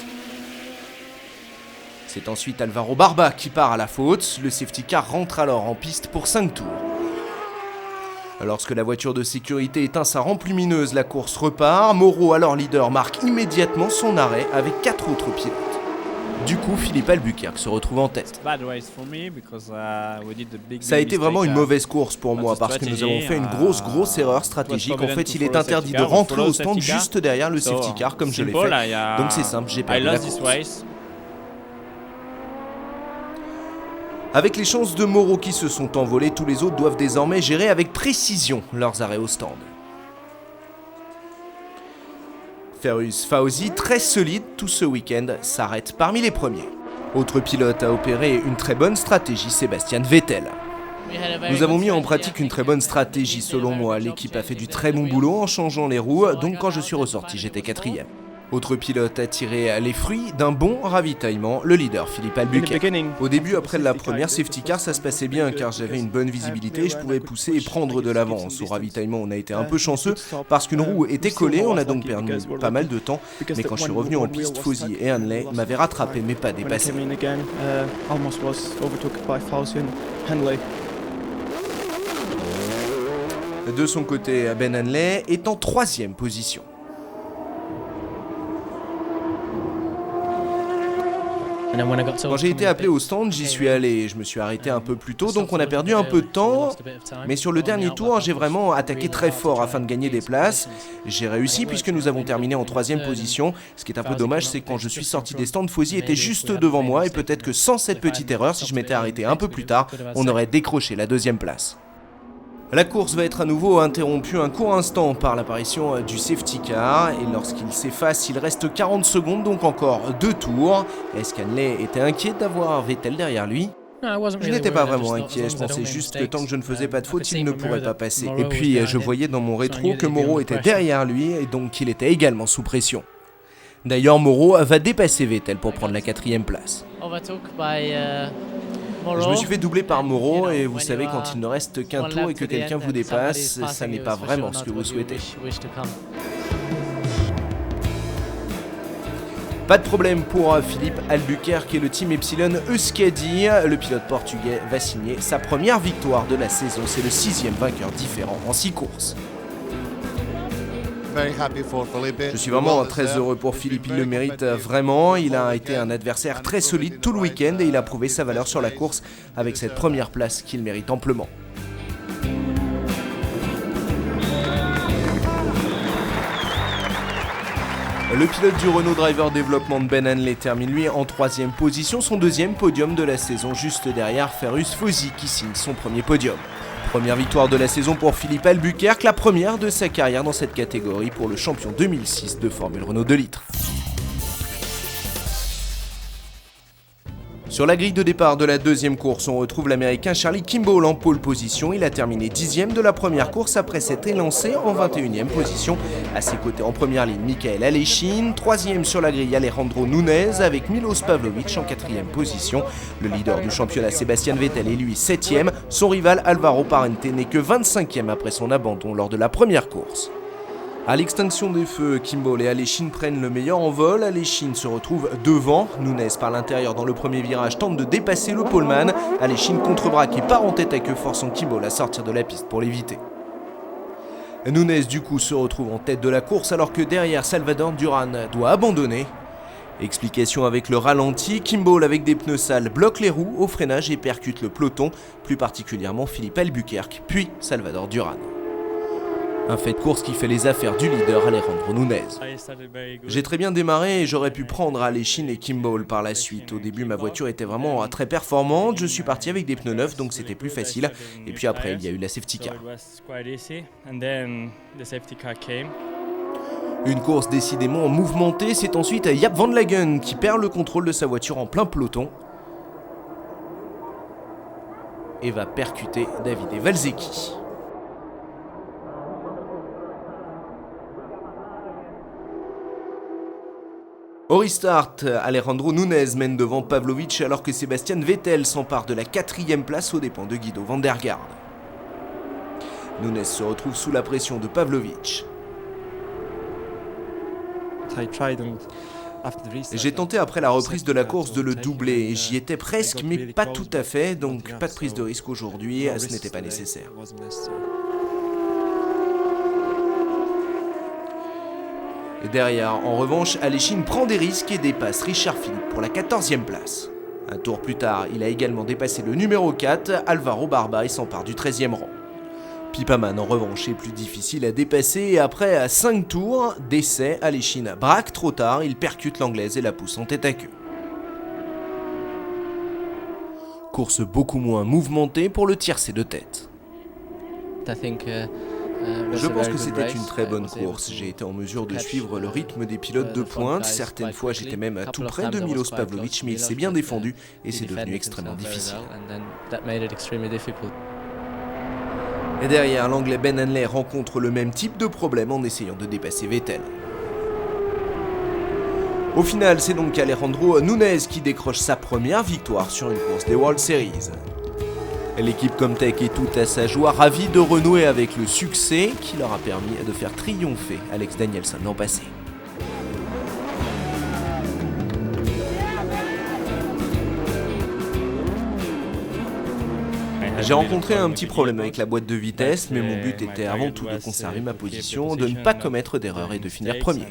C'est ensuite Alvaro Barba qui part à la faute, le safety car rentre alors en piste pour 5 tours. Lorsque la voiture de sécurité éteint sa rampe lumineuse, la course repart. Moreau, alors leader, marque immédiatement son arrêt avec 4 autres pilotes. Du coup, Philippe Albuquerque se retrouve en tête. Ça a été vraiment une mauvaise course pour moi parce que nous avons fait une grosse erreur stratégique. En fait, il est interdit de rentrer au stand juste derrière le safety car comme je l'ai fait. Donc c'est simple, j'ai perdu la course. Avec les chances de Moreau qui se sont envolées, tous les autres doivent désormais gérer avec précision leurs arrêts au stand. Ferrus Fauzi, très solide tout ce week-end, s'arrête parmi les premiers. Autre pilote à opérer une très bonne stratégie, Sébastien Vettel. Nous avons mis en pratique une très bonne stratégie selon moi. L'équipe a fait du très bon boulot en changeant les roues, donc quand je suis ressorti, j'étais 4e. Autre pilote a tiré les fruits d'un bon ravitaillement, le leader Philippe Albuquerque. Au début, après la première safety car, ça se passait bien car j'avais une bonne visibilité et je pouvais pousser et prendre de l'avance. Au ravitaillement, on a été un peu chanceux parce qu'une roue était collée, on a donc perdu pas mal de temps. Mais quand je suis revenu en piste, Fauzi et Hanley m'avaient rattrapé mais pas dépassé. De son côté, Ben Hanley est en 3e position. Quand j'ai été appelé au stand, j'y suis allé. Je me suis arrêté un peu plus tôt, donc on a perdu un peu de temps. Mais sur le dernier tour, j'ai vraiment attaqué très fort afin de gagner des places. J'ai réussi puisque nous avons terminé en 3e position. Ce qui est un peu dommage, c'est que quand je suis sorti des stands, Fauzi était juste devant moi et peut-être que sans cette petite erreur, si je m'étais arrêté un peu plus tard, on aurait décroché la 2e place. La course va être à nouveau interrompue un court instant par l'apparition du safety car et lorsqu'il s'efface, il reste 40 secondes, donc encore 2 tours. Est-ce qu'Hanley était inquiet d'avoir Vettel derrière lui ? Je n'étais pas vraiment inquiet, je pensais juste que tant que je ne faisais pas de faute, il ne pourrait pas passer. Et puis je voyais dans mon rétro que Moreau était derrière lui et donc qu'il était également sous pression. D'ailleurs, Moreau va dépasser Vettel pour prendre la 4e place. Je me suis fait doubler par Moreau et vous savez, quand il ne reste qu'un tour et que quelqu'un vous dépasse, ça n'est pas vraiment ce que vous souhaitez. Pas de problème pour Philippe Albuquerque et le team Epsilon Euskadi. Le pilote portugais va signer sa première victoire de la saison. C'est le 6e vainqueur différent en 6 courses. Je suis vraiment très heureux pour Philippe, il le mérite vraiment. Il a été un adversaire très solide tout le week-end et il a prouvé sa valeur sur la course avec cette première place qu'il mérite amplement. Le pilote du Renault Driver Development Ben Hanley termine lui en 3e position, son 2e podium de la saison, juste derrière Ferrus Fauzi qui signe son premier podium. Première victoire de la saison pour Philippe Albuquerque, la première de sa carrière dans cette catégorie pour le champion 2006 de Formule Renault 2 litres. Sur la grille de départ de la 2e course, on retrouve l'américain Charlie Kimball en pole position. Il a terminé 10e de la première course après s'être élancé en 21e position. À ses côtés en première ligne, Michael Aleshin. 3e sur la grille, Alejandro Nunez avec Milos Pavlovic en 4e position. Le leader du championnat, Sébastien Vettel, est lui 7e. Son rival Alvaro Parente n'est que 25e après son abandon lors de la première course. À l'extinction des feux, Kimball et Aleshin prennent le meilleur en vol. Aleshin se retrouve devant. Nunez par l'intérieur dans le premier virage tente de dépasser le poleman. Aleshin contre-braque et part en tête à queue, forçant Kimball à sortir de la piste pour l'éviter. Nunez du coup se retrouve en tête de la course alors que derrière Salvador Duran doit abandonner. Explication avec le ralenti, Kimball avec des pneus sales bloque les roues au freinage et percute le peloton, plus particulièrement Philippe Albuquerque, puis Salvador Duran. Un fait de course qui fait les affaires du leader Alejandro Nunez. J'ai très bien démarré et j'aurais pu prendre Aleshin et Kimball par la suite. Au début, ma voiture était vraiment très performante. Je suis parti avec des pneus neufs, donc c'était plus facile. Et puis après, il y a eu la safety car. Une course décidément mouvementée. C'est ensuite Jaap van Lagen qui perd le contrôle de sa voiture en plein peloton et va percuter Davide Valsecchi. Au restart, Alejandro Nunez mène devant Pavlovic alors que Sébastien Vettel s'empare de la 4e place aux dépens de Guido van der Garde. Nunez se retrouve sous la pression de Pavlovic. J'ai tenté après la reprise de la course de le doubler, j'y étais presque mais pas tout à fait, donc pas de prise de risque aujourd'hui, ce n'était pas nécessaire. Et derrière, en revanche, Aleshin prend des risques et dépasse Richard Philippe pour la 14e place. Un tour plus tard, il a également dépassé le numéro 4, Alvaro Barba, et s'empare du 13e rang. Pipaman en revanche est plus difficile à dépasser et après 5 tours d'essai, Aleshin braque trop tard, il percute l'anglaise et la pousse en tête à queue. Course beaucoup moins mouvementée pour le tiercé de tête. Je pense que c'était une très bonne course. J'ai été en mesure de suivre le rythme des pilotes de pointe. Certaines fois, j'étais même tout près de Milos Pavlović, mais il s'est bien défendu et c'est devenu extrêmement difficile. Et derrière, l'Anglais Ben Hanley rencontre le même type de problème en essayant de dépasser Vettel. Au final, c'est donc Alejandro Núñez qui décroche sa première victoire sur une course des World Series. L'équipe Comtech est toute à sa joie, ravie de renouer avec le succès qui leur a permis de faire triompher Alex Danielson l'an passé. J'ai rencontré un petit problème avec la boîte de vitesse, mais mon but était avant tout de conserver ma position, de ne pas commettre d'erreur et de finir premier.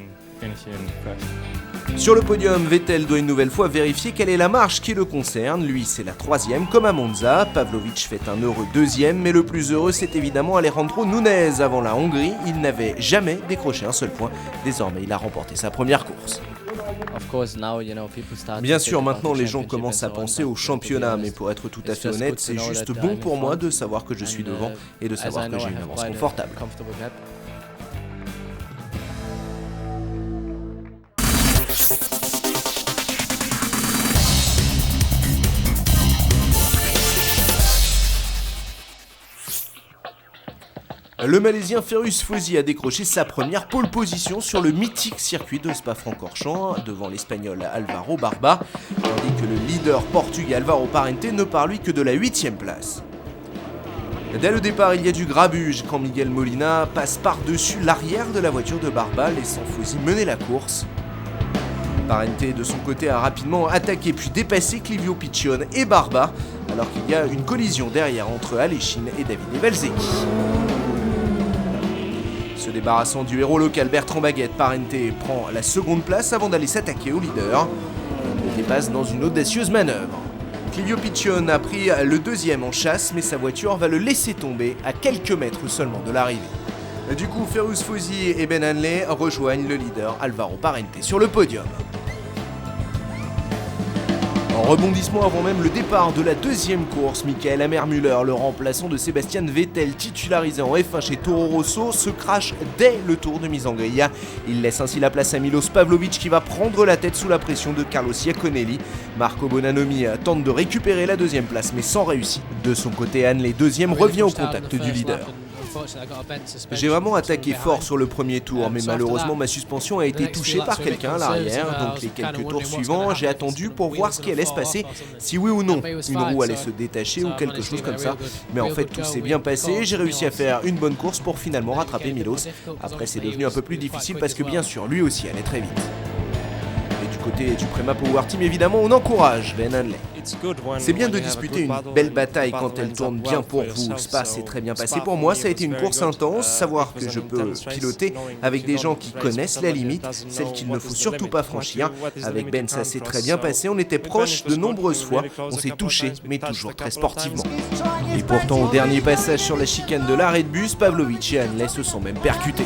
Sur le podium, Vettel doit une nouvelle fois vérifier quelle est la marche qui le concerne. Lui, c'est la 3e, comme à Monza. Pavlović fait un heureux 2e, mais le plus heureux, c'est évidemment Alejandro Núñez. Avant la Hongrie, il n'avait jamais décroché un seul point. Désormais, il a remporté sa première course. Bien sûr, maintenant les gens commencent à penser au championnat, mais pour être tout à fait honnête, c'est juste bon pour moi de savoir que je suis devant et de savoir que j'ai une avance confortable. Le Malaisien Ferus Fauzi a décroché sa première pole position sur le mythique circuit de Spa-Francorchamps devant l'Espagnol Alvaro Barba, tandis que le leader portugais Alvaro Parente ne part lui que de la 8e place. Dès le départ, il y a du grabuge quand Miguel Molina passe par-dessus l'arrière de la voiture de Barba, laissant Fauzi mener la course. Parente, de son côté, a rapidement attaqué puis dépassé Clivio Piccione et Barba, alors qu'il y a une collision derrière entre Aleshin et Davide Valsecchi. Se débarrassant du héros local Bertrand Baguette, Parente prend la seconde place avant d'aller s'attaquer au leader. Il le dépasse dans une audacieuse manœuvre. Clivio Piccione a pris le 2e en chasse, mais sa voiture va le laisser tomber à quelques mètres seulement de l'arrivée. Du coup, Ferus Fauzi et Ben Hanley rejoignent le leader Alvaro Parente sur le podium. En rebondissement avant même le départ de la 2e course, Michael Hammermüller, le remplaçant de Sebastian Vettel titularisé en F1 chez Toro Rosso, se crache dès le tour de mise en grille. Il laisse ainsi la place à Milos Pavlović qui va prendre la tête sous la pression de Carlos Iaconelli. Marco Bonanomi tente de récupérer la 2e place mais sans réussite. De son côté, Hanley 2e revient au contact du leader. J'ai vraiment attaqué fort sur le premier tour, mais malheureusement ma suspension a été touchée par quelqu'un à l'arrière, donc les quelques tours suivants, j'ai attendu pour voir ce qui allait se passer, si oui ou non une roue allait se détacher ou quelque chose comme ça. Mais en fait tout s'est bien passé, j'ai réussi à faire une bonne course pour finalement rattraper Milos. Après c'est devenu un peu plus difficile parce que bien sûr lui aussi allait très vite. Et du côté du Prema Power Team évidemment on encourage Ben Hanley. C'est bien de disputer une belle bataille quand elle tourne bien pour vous. Spa s'est très bien passé pour moi, ça a été une course intense, savoir que je peux piloter avec des gens qui connaissent la limite, celle qu'il ne faut surtout pas franchir. Avec Ben ça s'est très bien passé, on était proches de nombreuses fois, on s'est touché mais toujours très sportivement. Et pourtant au dernier passage sur la chicane de l'arrêt de bus, Pavlović et Hanley se sont même percutés.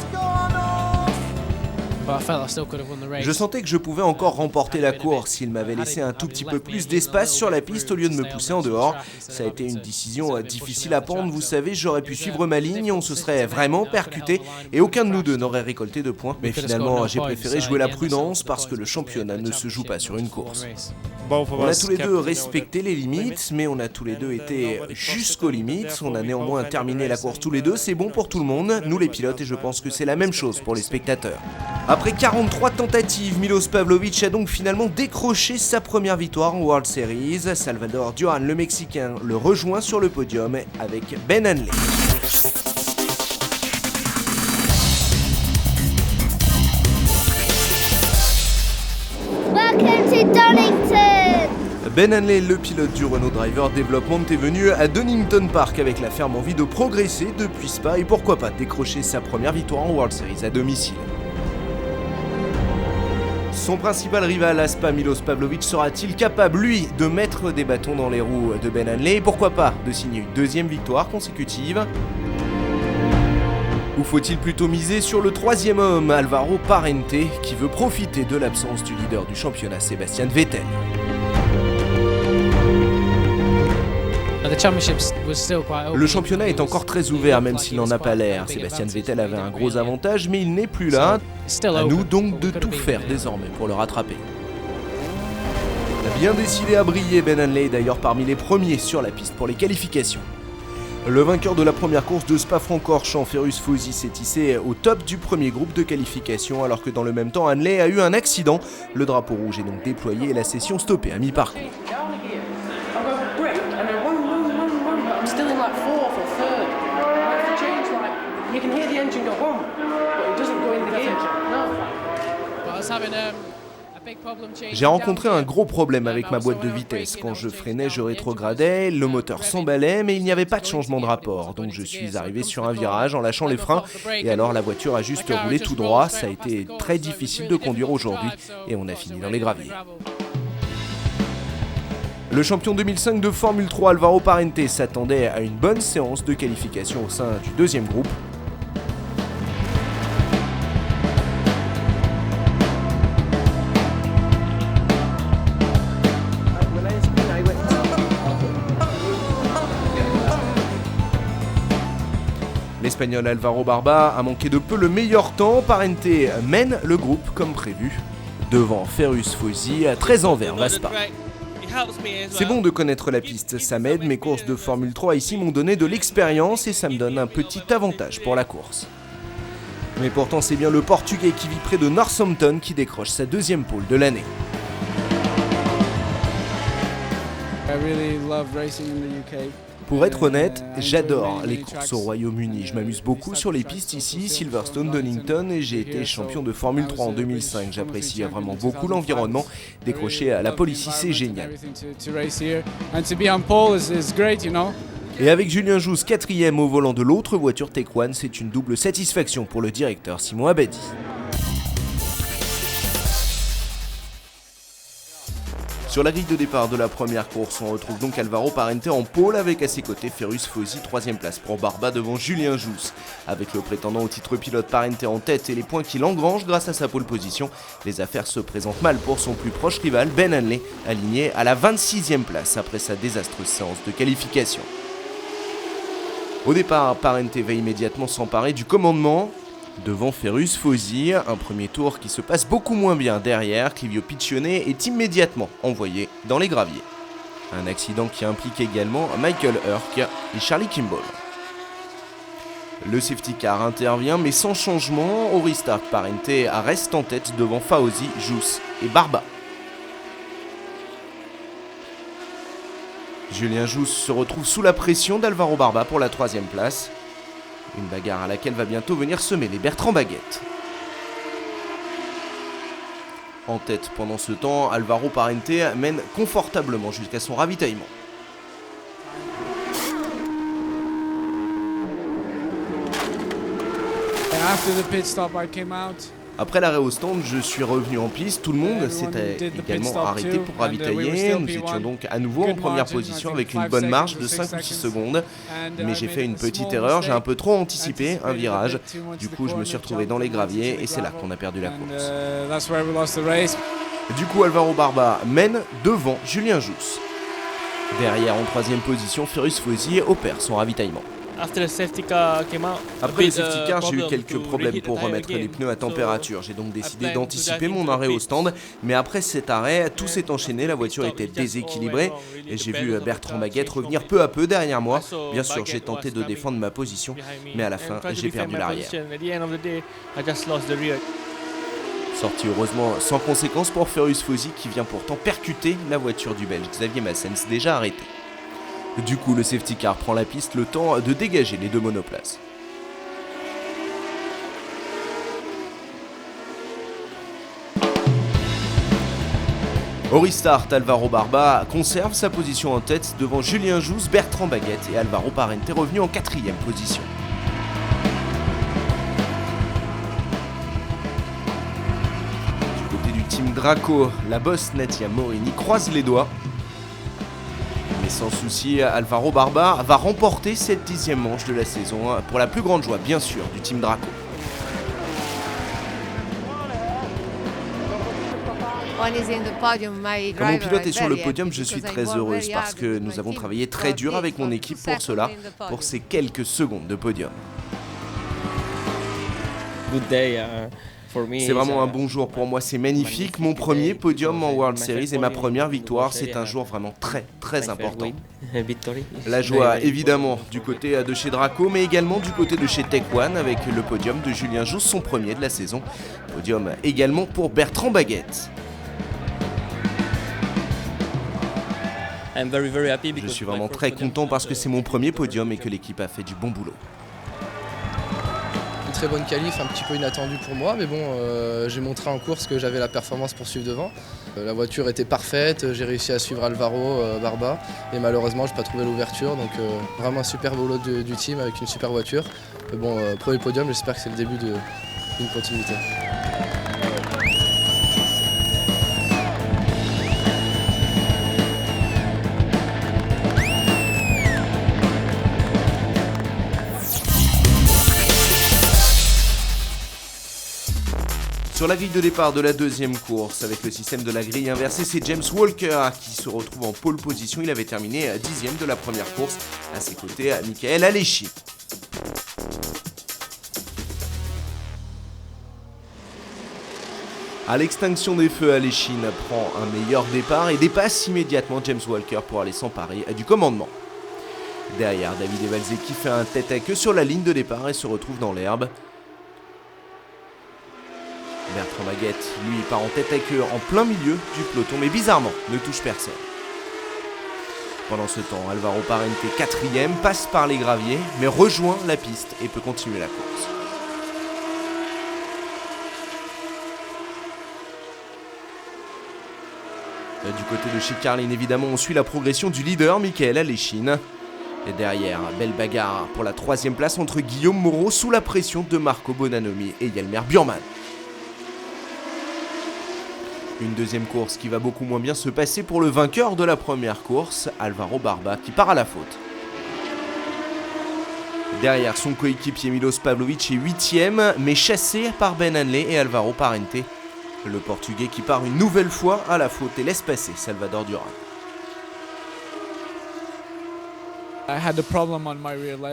Je sentais que je pouvais encore remporter la course s'il m'avait laissé un tout petit peu plus d'espace sur la piste au lieu de me pousser en dehors. Ça a été une décision difficile à prendre, vous savez, j'aurais pu suivre ma ligne, on se serait vraiment percuté et aucun de nous deux n'aurait récolté de points. Mais finalement, j'ai préféré jouer la prudence parce que le championnat ne se joue pas sur une course. On a tous les deux respecté les limites, mais on a tous les deux été jusqu'aux limites. On a néanmoins terminé la course tous les deux, c'est bon pour tout le monde, nous les pilotes, et je pense que c'est la même chose pour les spectateurs. Après 43 tentatives, Milos Pavlović a donc finalement décroché sa première victoire en World Series. Salvador Duran, le Mexicain, le rejoint sur le podium avec Ben Hanley. Welcome to Donington. Ben Hanley, le pilote du Renault Driver Development, est venu à Donington Park avec la ferme envie de progresser depuis Spa et pourquoi pas décrocher sa première victoire en World Series à domicile. Son principal rival, Aspa Milos Pavlovic, sera-t-il capable, lui, de mettre des bâtons dans les roues de Ben Hanley et pourquoi pas de signer une deuxième victoire consécutive? Ou faut-il plutôt miser sur le troisième homme, Alvaro Parente, qui veut profiter de l'absence du leader du championnat, Sebastian Vettel? Le championnat est encore très ouvert, même s'il n'en a pas l'air. Sébastien Vettel avait un gros avantage, mais il n'est plus là. À nous donc de tout faire désormais pour le rattraper. Bien décidé à briller, Ben Hanley est d'ailleurs parmi les premiers sur la piste pour les qualifications. Le vainqueur de la première course de Spa-Francorchamps, Ferruce Fauzi, s'est hissé au top du premier groupe de qualification, alors que dans le même temps, Hanley a eu un accident. Le drapeau rouge est donc déployé et la session stoppée à mi-parcours. J'ai rencontré un gros problème avec ma boîte de vitesse. Quand je freinais, je rétrogradais, le moteur s'emballait, mais il n'y avait pas de changement de rapport. Donc je suis arrivé sur un virage en lâchant les freins, et alors la voiture a juste roulé tout droit. Ça a été très difficile de conduire aujourd'hui, et on a fini dans les graviers. Le champion 2005 de Formule 3, Alvaro Parente, s'attendait à une bonne séance de qualification au sein du deuxième groupe. L'Espagnol Alvaro Barba a manqué de peu le meilleur temps. Parente mène le groupe comme prévu, devant Ferruce Fauzi, très envers Vaspa. C'est bon de connaître la piste, ça m'aide, mes courses de Formule 3 ici m'ont donné de l'expérience et ça me donne un petit avantage pour la course. Mais pourtant c'est bien le Portugais qui vit près de Northampton qui décroche sa deuxième pole de l'année. Pour être honnête, j'adore les courses au Royaume-Uni. Je m'amuse beaucoup sur les pistes ici, Silverstone, Donington, et j'ai été champion de Formule 3 en 2005. J'apprécie vraiment beaucoup l'environnement. Décrocher à la pole ici, c'est génial. Et avec Julien Jousse, 4e au volant de l'autre voiture Tech One, c'est une double satisfaction pour le directeur Simon Abadi. Sur la grille de départ de la première course, on retrouve donc Alvaro Parente en pole avec à ses côtés Ferruce Fauzi, 3e place pour Barba devant Julien Jousse. Avec le prétendant au titre pilote Parente en tête et les points qu'il engrange grâce à sa pole position, les affaires se présentent mal pour son plus proche rival Ben Hanley, aligné à la 26e place après sa désastreuse séance de qualification. Au départ, Parente va immédiatement s'emparer du commandement. Devant Ferruce Fauzi, un premier tour qui se passe beaucoup moins bien derrière, Clivio Piccione est immédiatement envoyé dans les graviers. Un accident qui implique également Michael Hurk et Charlie Kimball. Le safety car intervient mais sans changement, au restart Parente reste en tête devant Fauzi, Jousse et Barba. Julien Jousse se retrouve sous la pression d'Alvaro Barba pour la 3e place. Une bagarre à laquelle va bientôt venir se mêler Bertrand Baguette. En tête pendant ce temps, Alvaro Parente mène confortablement jusqu'à son ravitaillement. Après l'arrêt au stand, je suis revenu en piste, tout le monde s'était également arrêté pour ravitailler. Nous étions donc à nouveau en première position avec une bonne marge de 5 ou 6 secondes. Mais j'ai fait une petite erreur, j'ai un peu trop anticipé un virage. Du coup, je me suis retrouvé dans les graviers et c'est là qu'on a perdu la course. Du coup, Alvaro Barba mène devant Julien Jousse. Derrière, en 3e position, Ferruce Fauzi opère son ravitaillement. Après le safety car, j'ai eu quelques problèmes pour remettre les pneus à température. J'ai donc décidé d'anticiper mon arrêt au stand. Mais après cet arrêt, tout s'est enchaîné, la voiture était déséquilibrée. Et j'ai vu Bertrand Baguette revenir peu à peu derrière moi. Bien sûr, j'ai tenté de défendre ma position, mais à la fin, j'ai perdu l'arrière. Sortie heureusement sans conséquence pour Ferruce Fauzi qui vient pourtant percuter la voiture du Belge Xavier Massens, déjà arrêté. Du coup, le safety car prend la piste, le temps de dégager les deux monoplaces. Au restart, Alvaro Barba conserve sa position en tête devant Julien Jousse, Bertrand Baguette et Alvaro Parente revenu en 4e position. Draco, la boss Nadia Morini croise les doigts. Mais sans souci, Alvaro Barba va remporter cette 10e manche de la saison pour la plus grande joie, bien sûr, du team Draco. Quand mon pilote est sur le podium, je suis très heureuse parce que nous avons travaillé très dur avec mon équipe pour cela, pour ces quelques secondes de podium. C'est vraiment un bon jour pour moi, c'est magnifique. Mon premier podium en World Series et ma première victoire, c'est un jour vraiment très important. La joie évidemment du côté de chez Draco, mais également du côté de chez Tech One avec le podium de Julien Jousse, son premier de la saison. Podium également pour Bertrand Baguette. Je suis vraiment très content parce que c'est mon premier podium et que l'équipe a fait du bon boulot. Une très bonne qualif, un petit peu inattendue pour moi, mais bon, j'ai montré en course que j'avais la performance pour suivre devant. La voiture était parfaite, j'ai réussi à suivre Alvaro Barba et malheureusement je n'ai pas trouvé l'ouverture, donc vraiment un super boulot du team avec une super voiture. Mais bon, premier podium, j'espère que c'est le début d'une continuité. Sur la grille de départ de la deuxième course, avec le système de la grille inversée, c'est James Walker qui se retrouve en pole position. Il avait terminé 10e de la première course. À ses côtés, Michael Alessi. À l'extinction des feux, Alessi prend un meilleur départ et dépasse immédiatement James Walker pour aller s'emparer du commandement. Derrière, David Evalzeki fait un tête à queue sur la ligne de départ et se retrouve dans l'herbe. Bertrand Baguette, lui, part en tête à queue en plein milieu du peloton, mais bizarrement, ne touche personne. Pendant ce temps, Alvaro Parente, 4e, passe par les graviers, mais rejoint la piste et peut continuer la course. Du côté de chez Carlin, évidemment, on suit la progression du leader, Michael Alessi. Et derrière, belle bagarre pour la 3e place entre Guillaume Moreau sous la pression de Marco Bonanomi et Yelmer Burman. Une deuxième course qui va beaucoup moins bien se passer pour le vainqueur de la première course, Alvaro Barba, qui part à la faute. Derrière, son coéquipier Milos Pavlovic est 8e, mais chassé par Ben Hanley et Alvaro Parente. Le Portugais qui part une nouvelle fois à la faute et laisse passer Salvador Duran.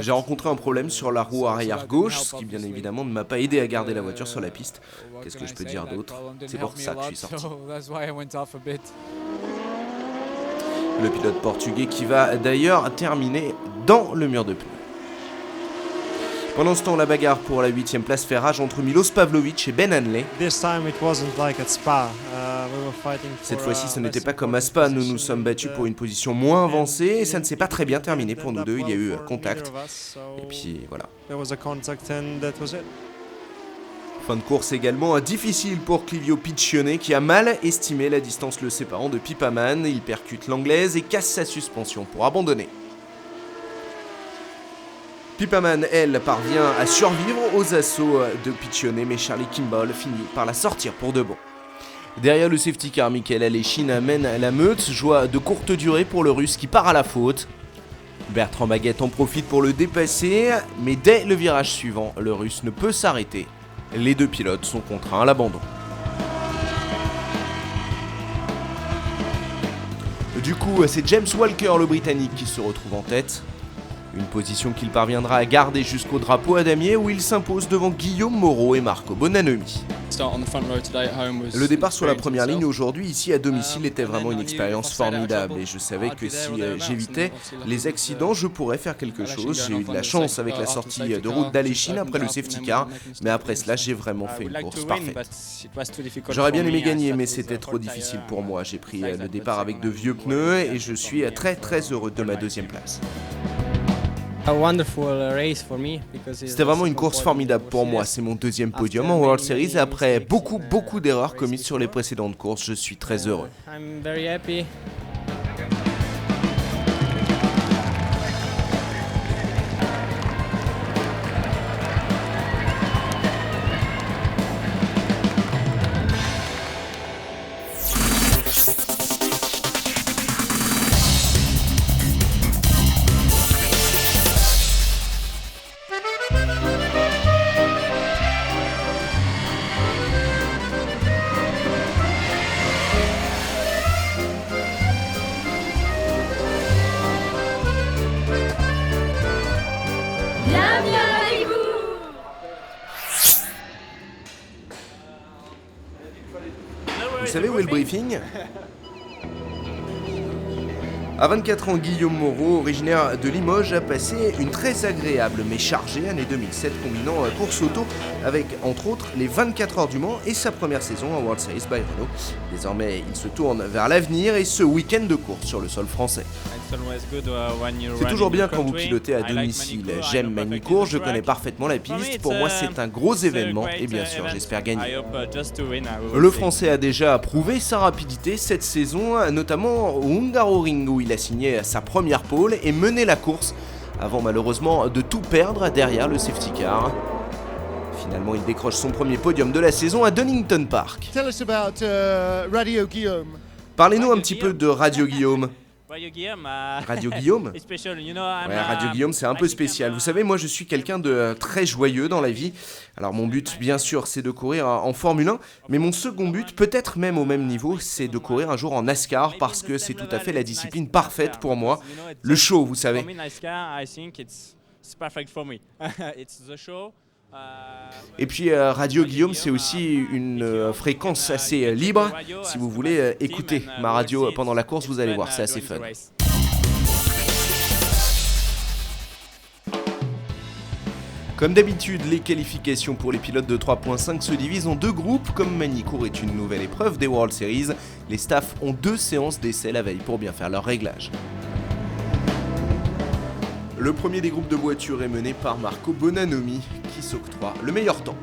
J'ai rencontré un problème sur la roue arrière gauche, ce qui bien évidemment ne m'a pas aidé à garder la voiture sur la piste. Qu'est-ce que je peux dire d'autre? C'est pour ça que je suis sorti. Le pilote portugais qui va d'ailleurs terminer dans le mur de pneus. Pendant ce temps, la bagarre pour la 8e place fait rage entre Milos Pavlovic et Ben Hanley. Cette fois-ci, ce n'était pas comme à Spa, nous nous sommes battus pour une position moins avancée et ça ne s'est pas très bien terminé pour nous deux, il y a eu contact. Et puis voilà. Fin de course également difficile pour Clivio Piccione qui a mal estimé la distance le séparant de Pipaman. Il percute l'anglaise et casse sa suspension pour abandonner. Pipaman, elle, parvient à survivre aux assauts de Piccione, mais Charlie Kimball finit par la sortir pour de bon. Derrière le safety car, Michael Alessi amène la meute, joie de courte durée pour le Russe qui part à la faute. Bertrand Baguette en profite pour le dépasser, mais dès le virage suivant, le Russe ne peut s'arrêter. Les deux pilotes sont contraints à l'abandon. Du coup, c'est James Walker, le Britannique, qui se retrouve en tête. Une position qu'il parviendra à garder jusqu'au drapeau à damier où il s'impose devant Guillaume Moreau et Marco Bonanomi. Le départ sur la première ligne aujourd'hui ici à domicile était vraiment une expérience formidable et je savais que si j'évitais les accidents, je pourrais faire quelque chose. J'ai eu de la chance avec la sortie de route d'Alessi après le safety car, mais après cela j'ai vraiment fait une course parfaite. J'aurais bien aimé gagner mais c'était trop difficile pour moi. J'ai pris le départ avec de vieux pneus et je suis très heureux de ma deuxième place. C'était vraiment une course formidable pour moi, c'est mon deuxième podium en World Series et après beaucoup d'erreurs commises sur les précédentes courses, je suis très heureux. briefing. À 24 ans, Guillaume Moreau, originaire de Limoges, a passé une très agréable mais chargée année 2007, combinant course auto avec, entre autres, les 24 heures du Mans et sa première saison en World Series by Renault. Désormais, il se tourne vers l'avenir et ce week-end de course sur le sol français. C'est toujours bien quand vous pilotez à domicile. J'aime Magny-Cours, je connais parfaiement la piste. Pour moi, c'est un gros événement et bien sûr, j'espère gagner. Le Français a déjà prouvé sa rapidité cette saison, notamment au Hungaroring où il a signé sa première pole et mené la course avant malheureusement de tout perdre derrière le safety car. Finalement, il décroche son premier podium de la saison à Donington Park. Parlez-nous un petit peu de Radio Guillaume. Radio Guillaume ? Ouais, Radio Guillaume, c'est un peu spécial. Vous savez, moi je suis quelqu'un de très joyeux dans la vie. Alors mon but, bien sûr, c'est de courir en Formule 1, mais mon second but, peut-être même au même niveau, c'est de courir un jour en NASCAR parce que c'est tout à fait la discipline parfaite pour moi. Le show, vous savez. Et puis Radio Guillaume, c'est aussi une fréquence assez libre. Si vous voulez écouter ma radio pendant la course, vous allez voir, c'est assez fun. Comme d'habitude, les qualifications pour les pilotes de 3.5 se divisent en deux groupes. Comme Magny-Cours est une nouvelle épreuve des World Series, les staffs ont 2 séances d'essai la veille pour bien faire leur réglage. Le premier des groupes de voitures est mené par Marco Bonanomi, qui s'octroie le meilleur temps.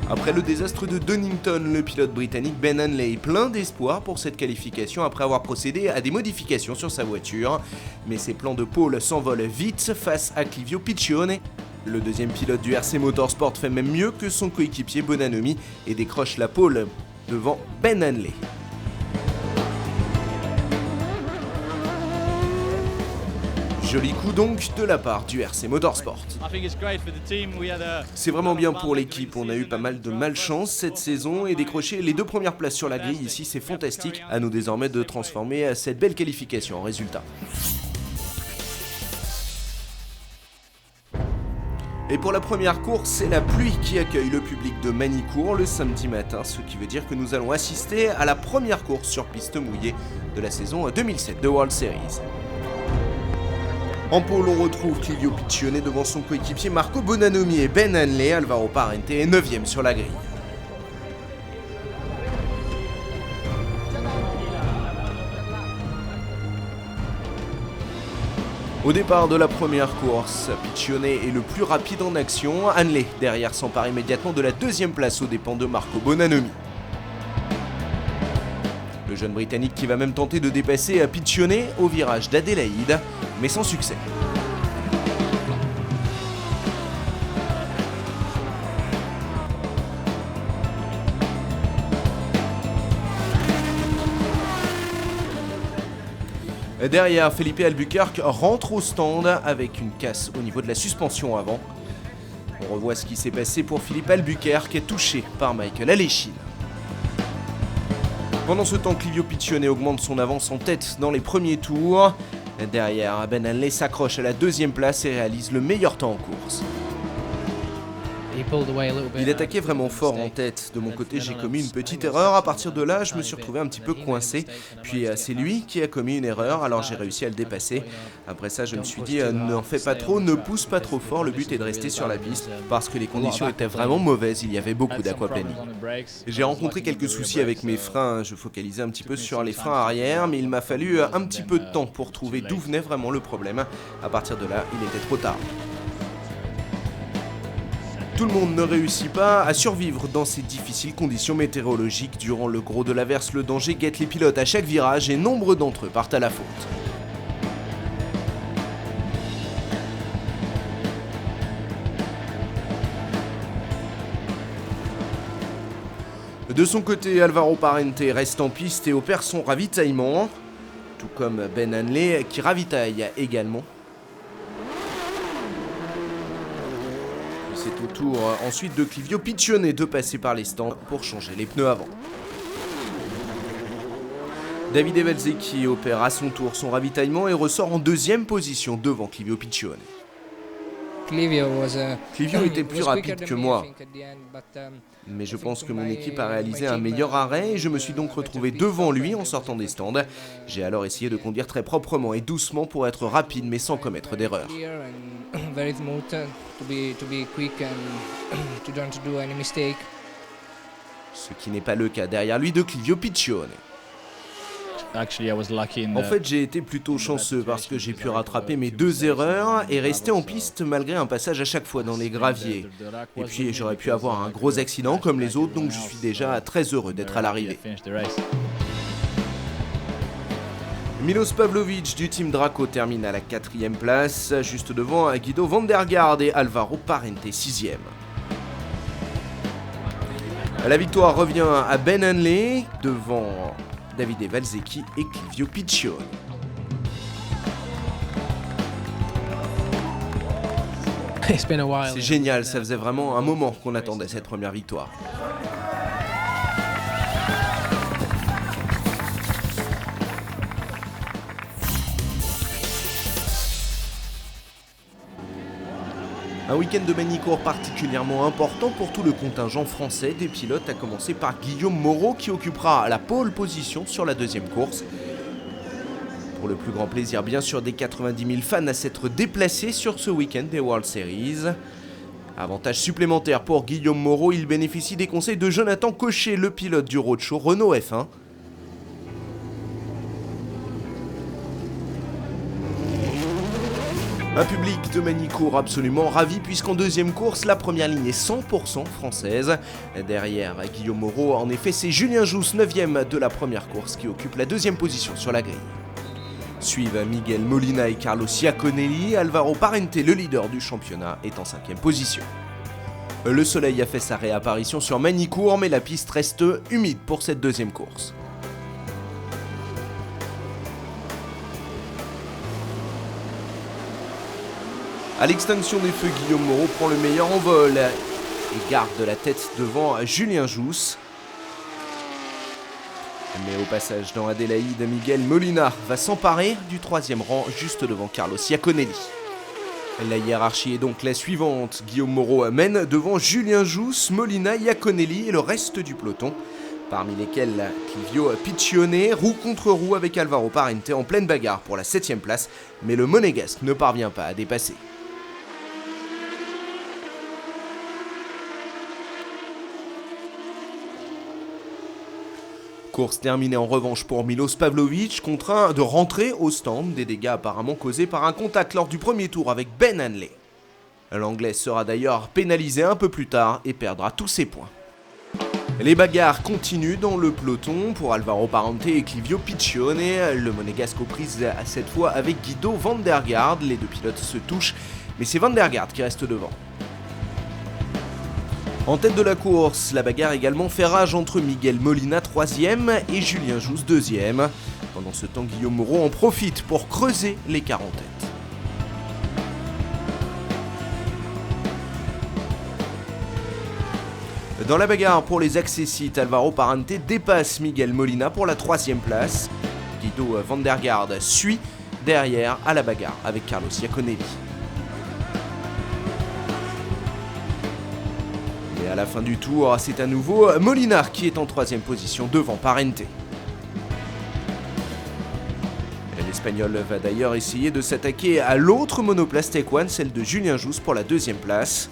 Après le désastre de Donington, le pilote britannique Ben Hanley est plein d'espoir pour cette qualification après avoir procédé à des modifications sur sa voiture. Mais ses plans de pole s'envolent vite face à Clivio Piccione. Le deuxième pilote du RC Motorsport fait même mieux que son coéquipier Bonanomi et décroche la pole devant Ben Hanley. Joli coup donc de la part du RC Motorsport. C'est vraiment bien pour l'équipe, on a eu pas mal de malchance cette saison et décrocher les 2 premières places sur la grille ici c'est fantastique. À nous désormais de transformer cette belle qualification en résultat. Et pour la première course, c'est la pluie qui accueille le public de Magny-Cours le samedi matin, ce qui veut dire que nous allons assister à la première course sur piste mouillée de la saison 2007 de World Series. En pôle, on retrouve Clivio Piccione devant son coéquipier Marco Bonanomi et Ben Hanley. Alvaro Parente est 9ème sur la grille. Au départ de la première course, Piccione est le plus rapide en action. Hanley, derrière, s'empare immédiatement de la 2e place aux dépens de Marco Bonanomi. Le jeune Britannique qui va même tenter de dépasser Piccione au virage d'Adélaïde, mais sans succès. Derrière, Felipe Albuquerque rentre au stand avec une casse au niveau de la suspension avant. On revoit ce qui s'est passé pour Felipe Albuquerque, touché par Michael Aleshin. Pendant ce temps, Clivio Piccione augmente son avance en tête dans les premiers tours. Derrière, Ben Hanley s'accroche à la 2e place et réalise le meilleur temps en course. Il attaquait vraiment fort en tête. De mon côté, j'ai commis une petite erreur. À partir de là, je me suis retrouvé un petit peu coincé. Puis c'est lui qui a commis une erreur, alors j'ai réussi à le dépasser. Après ça, je me suis dit, n'en fais pas trop, ne pousse pas trop fort. Le but est de rester sur la piste parce que les conditions étaient vraiment mauvaises. Il y avait beaucoup d'aquaplaning. J'ai rencontré quelques soucis avec mes freins. Je focalisais un petit peu sur les freins arrière, mais il m'a fallu un petit peu de temps pour trouver d'où venait vraiment le problème. À partir de là, il était trop tard. Tout le monde ne réussit pas à survivre dans ces difficiles conditions météorologiques. Durant le gros de l'averse, le danger guette les pilotes à chaque virage et nombre d'entre eux partent à la faute. De son côté, Alvaro Parente reste en piste et opère son ravitaillement, tout comme Ben Hanley qui ravitaille également. C'est au tour ensuite de Clivio Piccione de passer par les stands pour changer les pneus avant. David Evalsecchi opère à son tour son ravitaillement et ressort en 2e position devant Clivio Piccione. Clivio était plus rapide que moi, mais je pense que mon équipe a réalisé un meilleur arrêt et je me suis donc retrouvé devant lui en sortant des stands. J'ai alors essayé de conduire très proprement et doucement pour être rapide mais sans commettre d'erreur. Ce qui n'est pas le cas derrière lui de Clivio Piccione. En fait, j'ai été plutôt chanceux parce que j'ai pu rattraper mes 2 erreurs et rester en piste malgré un passage à chaque fois dans les graviers. Et puis, j'aurais pu avoir un gros accident comme les autres, donc je suis déjà très heureux d'être à l'arrivée. Milos Pavlovic du team Draco termine à la 4e place, juste devant Guido van der Garde et Alvaro Parente 6e. La victoire revient à Ben Hanley devant Davide Valsecchi et Clivio Piccione. C'est génial, ça faisait vraiment un moment qu'on attendait cette première victoire. Un week-end de Magny-Cours particulièrement important pour tout le contingent français des pilotes, à commencer par Guillaume Moreau qui occupera la pole position sur la 2e course. Pour le plus grand plaisir bien sûr des 90 000 fans à s'être déplacés sur ce week-end des World Series. Avantage supplémentaire pour Guillaume Moreau, il bénéficie des conseils de Jonathan Cochet, le pilote du Roadshow Renault F1. Un public de Magny-Cours absolument ravi puisqu'en 2e course, la première ligne est 100% française. Derrière Guillaume Moreau, en effet, c'est Julien Jousse, 9e de la première course, qui occupe la 2e position sur la grille. Suivent Miguel Molina et Carlos Iaconelli. Alvaro Parente, le leader du championnat, est en 5e position. Le soleil a fait sa réapparition sur Magny-Cours, mais la piste reste humide pour cette 2e course. À l'extinction des feux, Guillaume Moreau prend le meilleur en vol et garde la tête devant Julien Jousse. Mais au passage dans Adélaïde, Miguel Molina va s'emparer du 3e rang juste devant Carlos Iaconelli. La hiérarchie est donc la suivante. Guillaume Moreau mène devant Julien Jousse, Molina, Iaconelli et le reste du peloton. Parmi lesquels Clivio Piccione, roue contre roue avec Alvaro Parente en pleine bagarre pour la 7e place, mais le Monégasque ne parvient pas à dépasser. Course terminée en revanche pour Milos Pavlovic, contraint de rentrer au stand, des dégâts apparemment causés par un contact lors du premier tour avec Ben Hanley. L'Anglais sera d'ailleurs pénalisé un peu plus tard et perdra tous ses points. Les bagarres continuent dans le peloton pour Alvaro Parente et Clivio Piccione. Le Monégasque aux prises à cette fois avec Guido van der Garde. Les 2 pilotes se touchent, mais c'est van der Garde qui reste devant. En tête de la course, la bagarre également fait rage entre Miguel Molina 3e et Julien Jousse 2e. Pendant ce temps, Guillaume Moreau en profite pour creuser l'écart en tête. Dans la bagarre pour les accessites, Alvaro Parente dépasse Miguel Molina pour la 3e place. Guido van der Garde suit derrière à la bagarre avec Carlos Iaconelli. Et à la fin du tour, c'est à nouveau Molina qui est en 3e position devant Parente. L'Espagnol va d'ailleurs essayer de s'attaquer à l'autre monoplace Tech 1, celle de Julien Jousse pour la 2e place.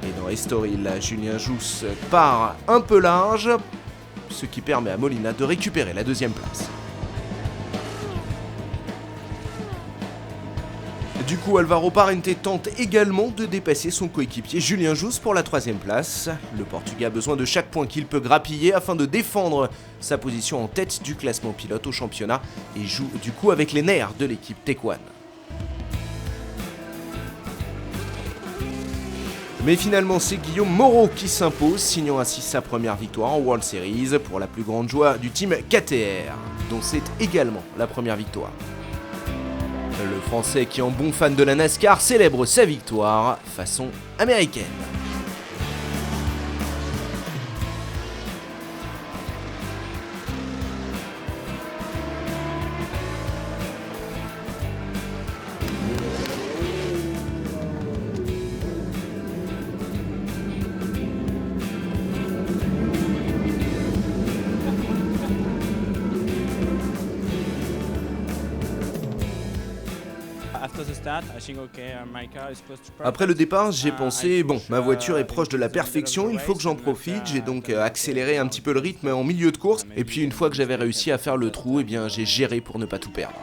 Et dans Estoril, Julien Jousse part un peu large, ce qui permet à Molina de récupérer la 2e place. Du coup, Alvaro Parente tente également de dépasser son coéquipier Julien Jousse pour la 3e place. Le Portugais a besoin de chaque point qu'il peut grappiller afin de défendre sa position en tête du classement pilote au championnat et joue du coup avec les nerfs de l'équipe Tech 1. Mais finalement, c'est Guillaume Moreau qui s'impose, signant ainsi sa première victoire en World Series pour la plus grande joie du team KTR, dont c'est également la première victoire. Le Français qui, en bon fan de la NASCAR, célèbre sa victoire façon américaine. Après le départ, j'ai pensé, bon, ma voiture est proche de la perfection, il faut que j'en profite, j'ai donc accéléré un petit peu le rythme en milieu de course, et puis une fois que j'avais réussi à faire le trou, eh bien j'ai géré pour ne pas tout perdre.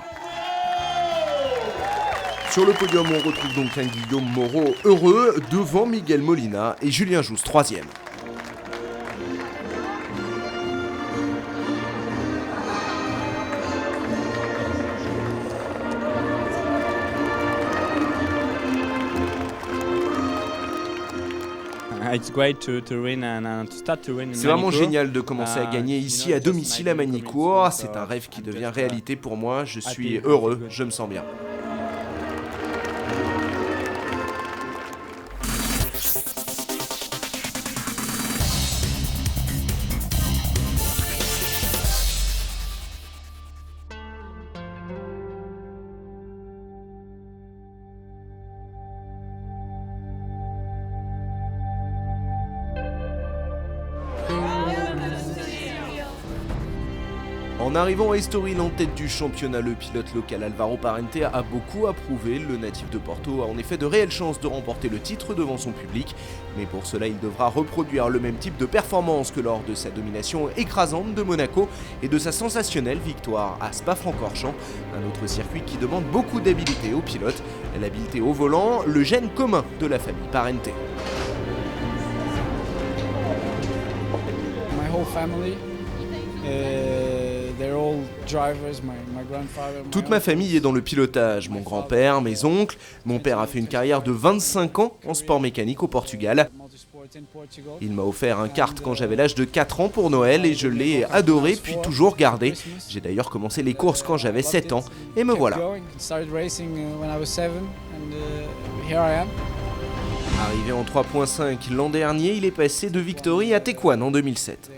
Sur le podium, on retrouve donc un Guillaume Moreau heureux devant Miguel Molina et Julien Jousse, 3e. C'est vraiment génial de commencer à gagner ici à domicile à Magny-Cours. C'est un rêve qui devient réalité pour moi. Je suis heureux, je me sens bien. En arrivant à Estoril en tête du championnat, le pilote local Alvaro Parente a beaucoup approuvé. Le natif de Porto a en effet de réelles chances de remporter le titre devant son public. Mais pour cela, il devra reproduire le même type de performance que lors de sa domination écrasante de Monaco et de sa sensationnelle victoire à Spa-Francorchamps. Un autre circuit qui demande beaucoup d'habileté aux pilotes. L'habileté au volant, le gène commun de la famille Parente. My whole family. Toute ma famille est dans le pilotage, mon grand-père, mes oncles. Mon père a fait une carrière de 25 ans en sport mécanique au Portugal. Il m'a offert un kart quand j'avais l'âge de 4 ans pour Noël et je l'ai adoré puis toujours gardé. J'ai d'ailleurs commencé les courses quand j'avais 7 ans et me voilà. Arrivé en 3.5 l'an dernier, il est passé de Victory à Tequan en 2007.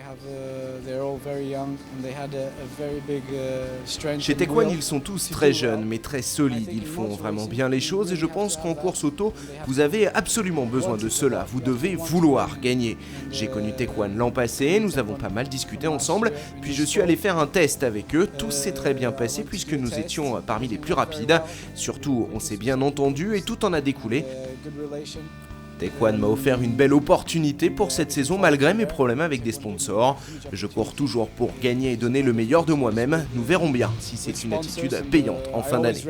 Chez Tequan, ils sont tous très jeunes, mais très solides. Ils font vraiment bien les choses et je pense qu'en course auto, vous avez absolument besoin de cela. Vous devez vouloir gagner. J'ai connu Tequan l'an passé, nous avons pas mal discuté ensemble, puis je suis allé faire un test avec eux. Tout s'est très bien passé puisque nous étions parmi les plus rapides. Surtout, on s'est bien entendu et tout en a découlé. Tequan m'a offert une belle opportunité pour cette saison malgré mes problèmes avec des sponsors. Je cours toujours pour gagner et donner le meilleur de moi-même. Nous verrons bien si c'est une attitude payante en fin d'année.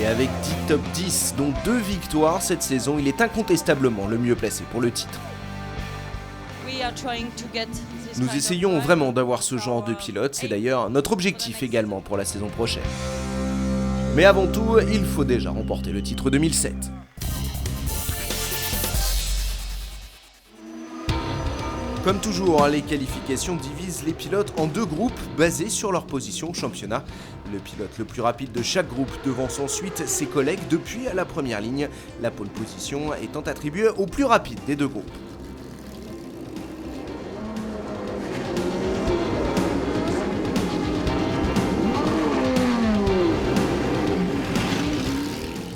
Et avec 10 top 10 dont 2 victoires cette saison, il est incontestablement le mieux placé pour le titre. Nous essayons vraiment d'avoir ce genre de pilote, c'est d'ailleurs notre objectif également pour la saison prochaine. Mais avant tout, il faut déjà remporter le titre 2007. Comme toujours, les qualifications divisent les pilotes en 2 groupes basés sur leur position au championnat. Le pilote le plus rapide de chaque groupe devance ensuite ses collègues depuis la première ligne, la pole position étant attribuée au plus rapide des 2 groupes.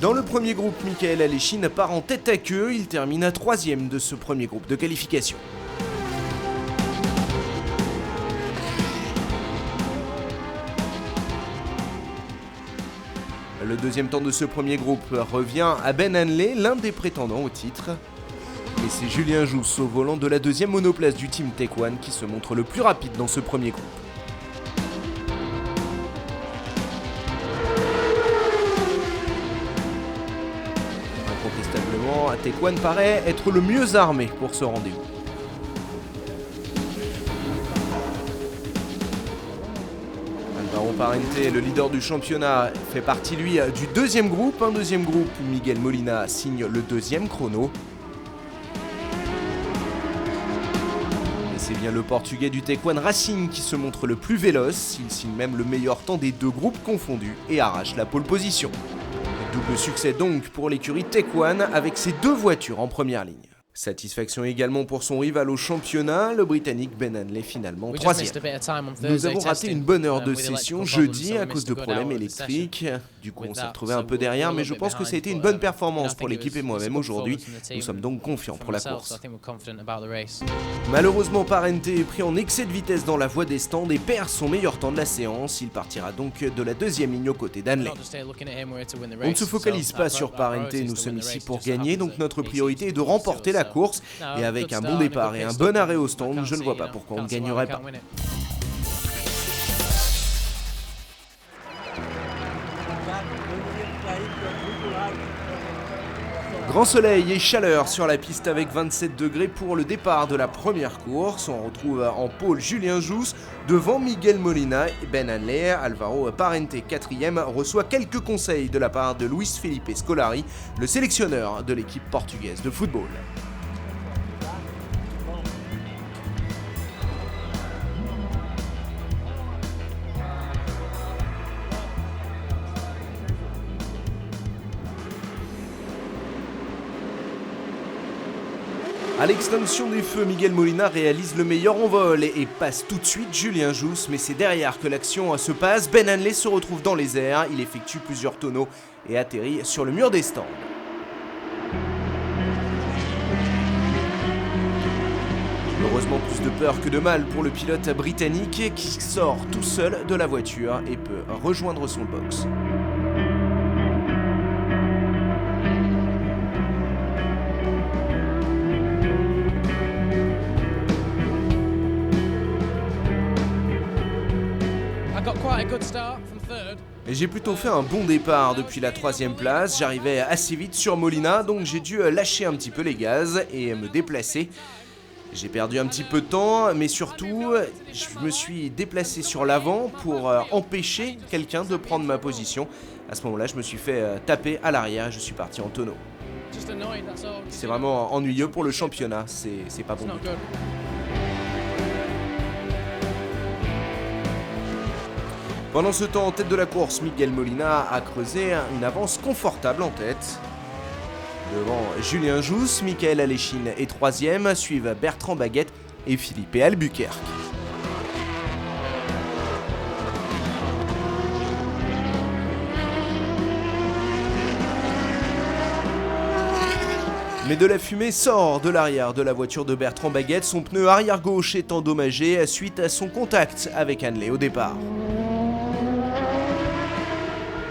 Dans le premier groupe, Michael Aleshine part en tête à queue, il termine à 3e de ce premier groupe de qualification. Le deuxième temps de ce premier groupe revient à Ben Hanley, l'un des prétendants au titre. Et c'est Julien Jousse au volant de la deuxième monoplace du team Tequan qui se montre le plus rapide dans ce premier groupe. Incontestablement, Tequan paraît être le mieux armé pour ce rendez-vous. Alvaro Parente, le leader du championnat, fait partie lui du deuxième groupe. Un deuxième groupe où Miguel Molina signe le deuxième chrono. Et c'est bien le portugais du Tequan Racing qui se montre le plus véloce. Il signe même le meilleur temps des 2 groupes confondus et arrache la pole position. Double succès donc pour l'écurie Tequan avec ses 2 voitures en première ligne. Satisfaction également pour son rival au championnat, le Britannique Ben Hanley finalement 3e. Nous avons raté une bonne heure de session jeudi à cause de problèmes électriques. Du coup on s'est retrouvé un peu derrière, mais je pense que ça a été une bonne performance pour l'équipe et moi-même aujourd'hui. Nous sommes donc confiants pour la course. Malheureusement Parente est pris en excès de vitesse dans la voie des stands et perd son meilleur temps de la séance. Il partira donc de la deuxième ligne aux côtés d'Hanley. On ne se focalise pas sur Parente, nous sommes ici pour gagner, donc notre priorité est de remporter la course, et avec un bon départ et un bon arrêt au stand, je ne vois pas pourquoi on ne gagnerait pas. Grand soleil et chaleur sur la piste avec 27 degrés pour le départ de la première course. On retrouve en pôle Julien Jousse devant Miguel Molina et Ben Hanley. Alvaro Parente, 4e, reçoit quelques conseils de la part de Luis Felipe Scolari, le sélectionneur de l'équipe portugaise de football. À l'extinction des feux, Miguel Molina réalise le meilleur en vol et passe tout de suite Julien Jousse, mais c'est derrière que l'action se passe. Ben Hanley se retrouve dans les airs, il effectue plusieurs tonneaux et atterrit sur le mur des stands. Heureusement plus de peur que de mal pour le pilote britannique qui sort tout seul de la voiture et peut rejoindre son box. Et j'ai plutôt fait un bon départ depuis la 3e place, j'arrivais assez vite sur Molina, donc j'ai dû lâcher un petit peu les gaz et me déplacer. J'ai perdu un petit peu de temps, mais surtout, je me suis déplacé sur l'avant pour empêcher quelqu'un de prendre ma position. À ce moment-là, je me suis fait taper à l'arrière et je suis parti en tonneau. C'est vraiment ennuyeux pour le championnat, c'est pas bon. Pendant ce temps, en tête de la course, Miguel Molina a creusé une avance confortable en tête. Devant Julien Jousse, Michael Aleshine est 3e, suivent Bertrand Baguette et Philippe Albuquerque. Mais de la fumée sort de l'arrière de la voiture de Bertrand Baguette, son pneu arrière gauche est endommagé suite à son contact avec Hanley au départ.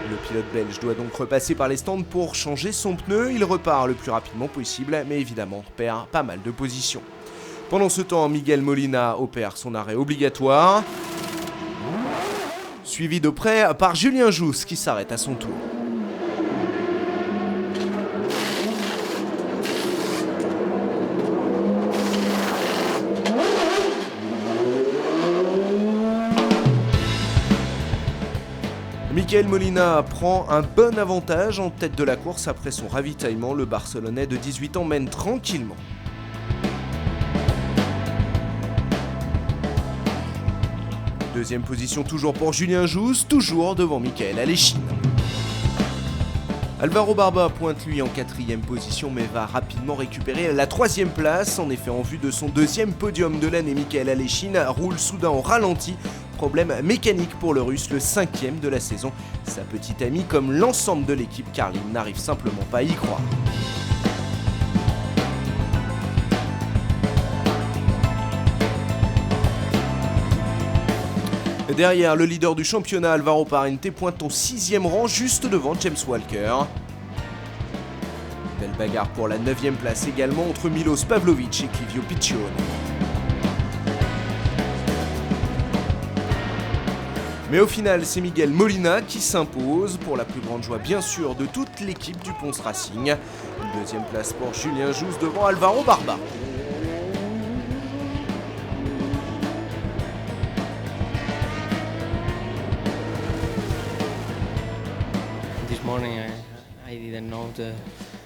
Le pilote belge doit donc repasser par les stands pour changer son pneu. Il repart le plus rapidement possible, mais évidemment perd pas mal de positions. Pendant ce temps, Miguel Molina opère son arrêt obligatoire, suivi de près par Julien Jousse qui s'arrête à son tour. Miguel Molina prend un bon avantage en tête de la course après son ravitaillement. Le Barcelonais de 18 ans mène tranquillement. Deuxième position toujours pour Julien Jousse, toujours devant Michael Aleshine. Alvaro Barba pointe lui en 4e position mais va rapidement récupérer la 3e place. En effet, en vue de son 2e podium de l'année, Michael Aleshine roule soudain au ralenti. Problème mécanique pour le Russe, le 5e de la saison. Sa petite amie comme l'ensemble de l'équipe Carlin n'arrive simplement pas à y croire. Derrière, le leader du championnat, Alvaro Parente, pointe au 6e rang, juste devant James Walker. Belle bagarre pour la 9e place également entre Milos Pavlovic et Clivio Piccione. Mais au final, c'est Miguel Molina qui s'impose, pour la plus grande joie bien sûr de toute l'équipe du Pons Racing. Une 2e place pour Julien Jousse devant Alvaro Barba.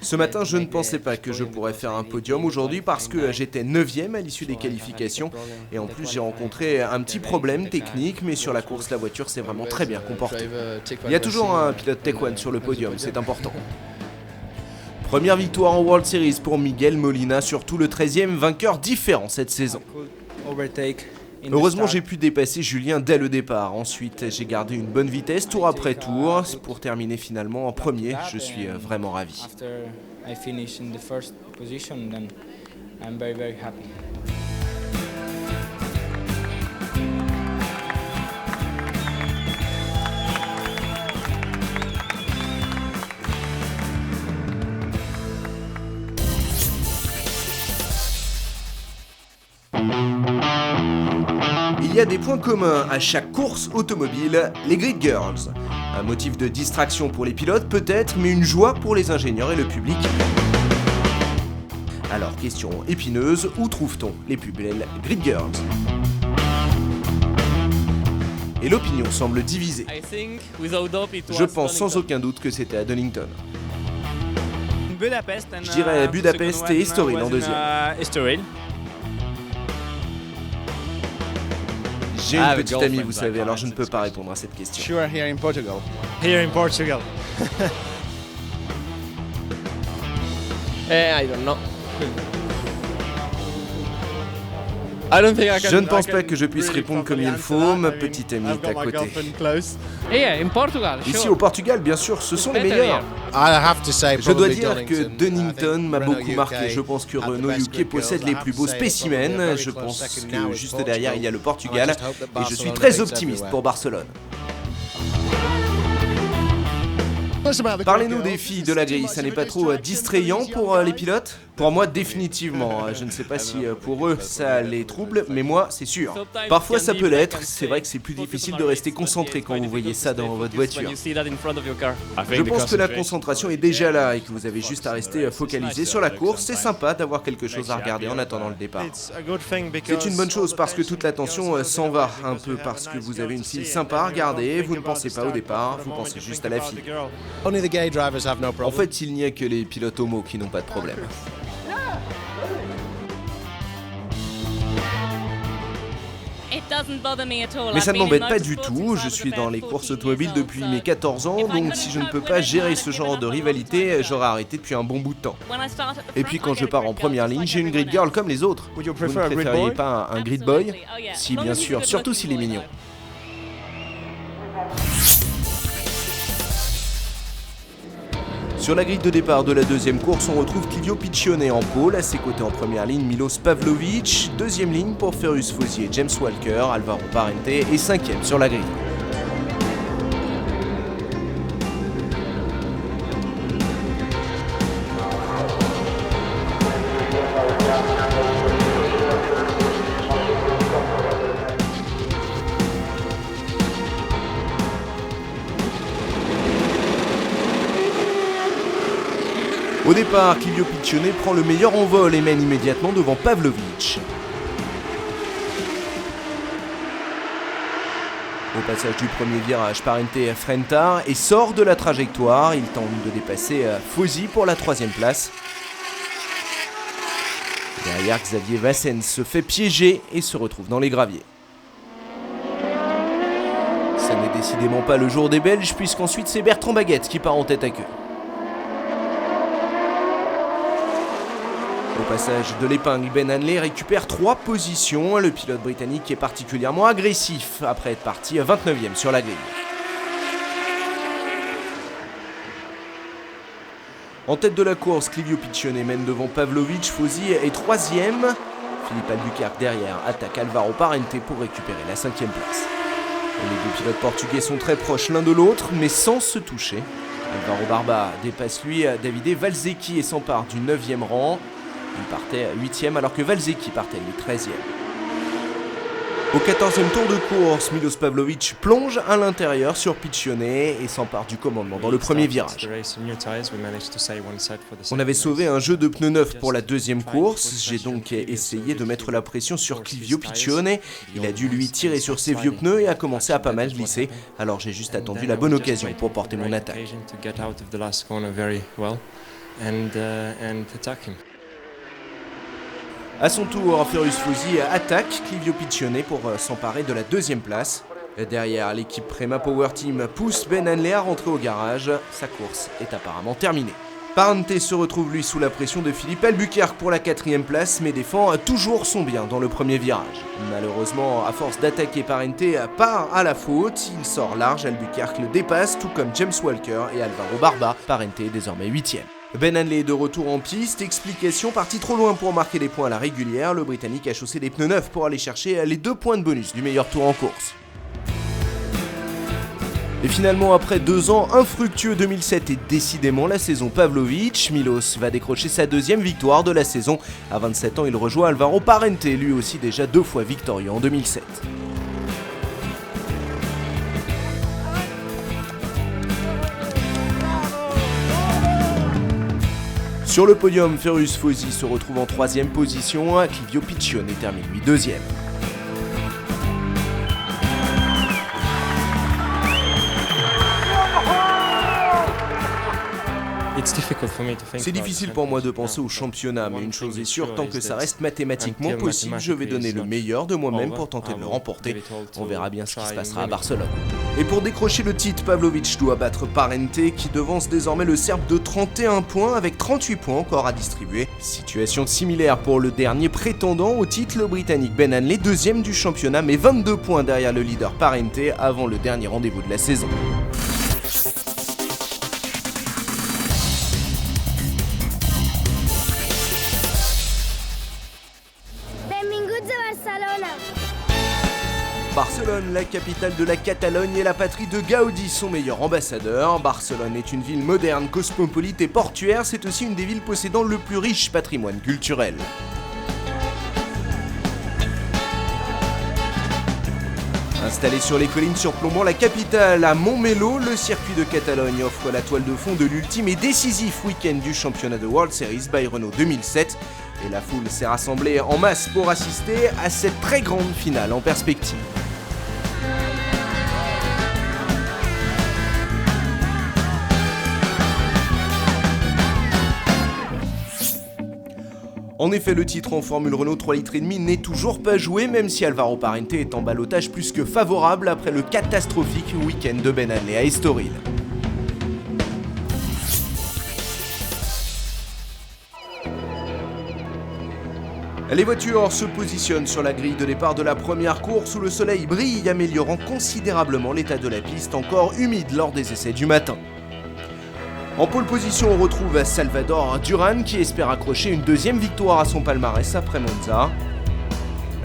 Ce matin, je ne pensais pas que je pourrais faire un podium aujourd'hui parce que j'étais 9e à l'issue des qualifications et en plus j'ai rencontré un petit problème technique, mais sur la course, la voiture s'est vraiment très bien comportée. Il y a toujours un pilote Tech 1 sur le podium, c'est important. Première victoire en World Series pour Miguel Molina, surtout le 13e vainqueur différent cette saison. Heureusement, j'ai pu dépasser Julien dès le départ. Ensuite, j'ai gardé une bonne vitesse tour après tour pour terminer finalement en premier. Je suis vraiment ravi. Il y a des points communs à chaque course automobile, les Grid Girls. Un motif de distraction pour les pilotes peut-être, mais une joie pour les ingénieurs et le public. Alors, question épineuse, où trouve-t-on les plus belles Grid Girls? Et l'opinion semble divisée. Je pense sans aucun doute que c'était à Donington. Je dirais Budapest et Estoril en deuxième. J'ai une petite amie, vous savez, alors je ne peux pas répondre à cette question. Sure, here in Portugal. Here in Portugal. I don't know. Je ne pense pas que je puisse répondre comme il faut, ma petite amie est à côté. Yeah, in Portugal. Ici au Portugal, bien sûr, ce sont les meilleurs. Je dois dire que Donington m'a beaucoup marqué. Je pense que Renault UK possède les plus beaux spécimens. Je pense que juste derrière, il y a le Portugal. Et je suis très optimiste pour Barcelone. Parlez-nous des filles de la grille, ça n'est pas trop distrayant pour les pilotes? Pour moi, définitivement. Je ne sais pas si pour eux ça les trouble, mais moi, c'est sûr. Parfois ça peut l'être, c'est vrai que c'est plus difficile de rester concentré quand vous voyez ça dans votre voiture. Je pense que la concentration est déjà là et que vous avez juste à rester focalisé sur la course. C'est sympa d'avoir quelque chose à regarder en attendant le départ. C'est une bonne chose parce que toute l'attention s'en va, un peu parce que vous avez une fille sympa à regarder, vous ne pensez pas au départ, vous pensez juste à la fille. En fait, il n'y a que les pilotes homo qui n'ont pas de problème. Mais ça ne m'embête pas du tout, je suis dans les courses automobiles depuis mes 14 ans, donc si je ne peux pas gérer ce genre de rivalité, j'aurais arrêté depuis un bon bout de temps. Et puis quand je pars en première ligne, j'ai une grid girl comme les autres. Vous ne préfériez pas un grid boy? Si, bien sûr, surtout s'il est mignon. Sur la grille de départ de la deuxième course, on retrouve Clivio Piccione en pole, à ses côtés en première ligne Milos Pavlovic, deuxième ligne pour Ferruccio Fosi et James Walker, Alvaro Parente et cinquième sur la grille. Au départ, Clivio Piccione prend le meilleur en vol et mène immédiatement devant Pavlovic. Au passage du premier virage, Parente freine tard et sort de la trajectoire. Il tente de dépasser Fosi pour la troisième place. Derrière, Xavier Vassens se fait piéger et se retrouve dans les graviers. Ça n'est décidément pas le jour des Belges, puisqu'ensuite c'est Bertrand Baguette qui part en tête à queue. Au passage de l'épingle, Ben Hanley récupère 3 positions. Le pilote britannique est particulièrement agressif après être parti 29e sur la grille. En tête de la course, Clivio Piccione mène devant Pavlovic, Fosi est 3e. Philippe Albuquerque derrière attaque Alvaro Parente pour récupérer la 5e place. Les deux pilotes portugais sont très proches l'un de l'autre, mais sans se toucher. Alvaro Barba dépasse lui Davide Valsecchi et s'empare du 9e rang. Il partait à 8e alors que Valsecchi partait lui 13e. Au 14e tour de course, Milos Pavlovic plonge à l'intérieur sur Piccione et s'empare du commandement dans le premier virage. On avait sauvé un jeu de pneus neufs pour la deuxième course. J'ai donc essayé de mettre la pression sur Clivio Piccione. Il a dû lui tirer sur ses vieux pneus et a commencé à pas mal glisser. Alors j'ai juste attendu la bonne occasion pour porter mon attaque. A son tour, Ferruccio Fosi attaque Clivio Piccione pour s'emparer de la deuxième place. Derrière, l'équipe Prema Power Team pousse Ben Hanley à rentrer au garage. Sa course est apparemment terminée. Parente se retrouve lui sous la pression de Philippe Albuquerque pour la 4e place, mais défend toujours son bien dans le premier virage. Malheureusement, à force d'attaquer Parente part à la faute, il sort large, Albuquerque le dépasse, tout comme James Walker et Alvaro Barba. Parente est désormais 8e. Ben Hanley est de retour en piste, explication, parti trop loin pour marquer des points à la régulière, le Britannique a chaussé des pneus neufs pour aller chercher les 2 points de bonus du meilleur tour en course. Et finalement, après 2 ans infructueux, 2007 est décidément la saison Pavlovic. Milos va décrocher sa 2e victoire de la saison. À 27 ans, il rejoint Alvaro Parente, lui aussi déjà 2 fois victorieux en 2007. Sur le podium, Ferruccio Fosi se retrouve en 3e position, Clivio Piccione termine lui 2e. C'est difficile pour moi de penser au championnat, mais une chose est sûre, tant que ça reste mathématiquement possible, je vais donner le meilleur de moi-même pour tenter de le remporter. On verra bien ce qui se passera à Barcelone. Et pour décrocher le titre, Pavlovic doit battre Parente, qui devance désormais le Serbe de 31 points, avec 38 points encore à distribuer. Situation similaire pour le dernier prétendant au titre, le Britannique Ben Hanley, 2e du championnat, mais 22 points derrière le leader Parente avant le dernier rendez-vous de la saison. Barcelone, la capitale de la Catalogne et la patrie de Gaudí, son meilleur ambassadeur. Barcelone est une ville moderne, cosmopolite et portuaire, c'est aussi une des villes possédant le plus riche patrimoine culturel. Installé sur les collines surplombant la capitale, à Montmeló, le circuit de Catalogne offre la toile de fond de l'ultime et décisif week-end du championnat de World Series by Renault 2007. Et la foule s'est rassemblée en masse pour assister à cette très grande finale en perspective. En effet, le titre en Formule Renault 3,5 litres n'est toujours pas joué, même si Alvaro Parente est en ballottage plus que favorable après le catastrophique week-end de Ben Hanley à Estoril. Les voitures se positionnent sur la grille de départ de la première course où le soleil brille, améliorant considérablement l'état de la piste encore humide lors des essais du matin. En pole position, on retrouve Salvador Duran qui espère accrocher une 2e victoire à son palmarès après Monza.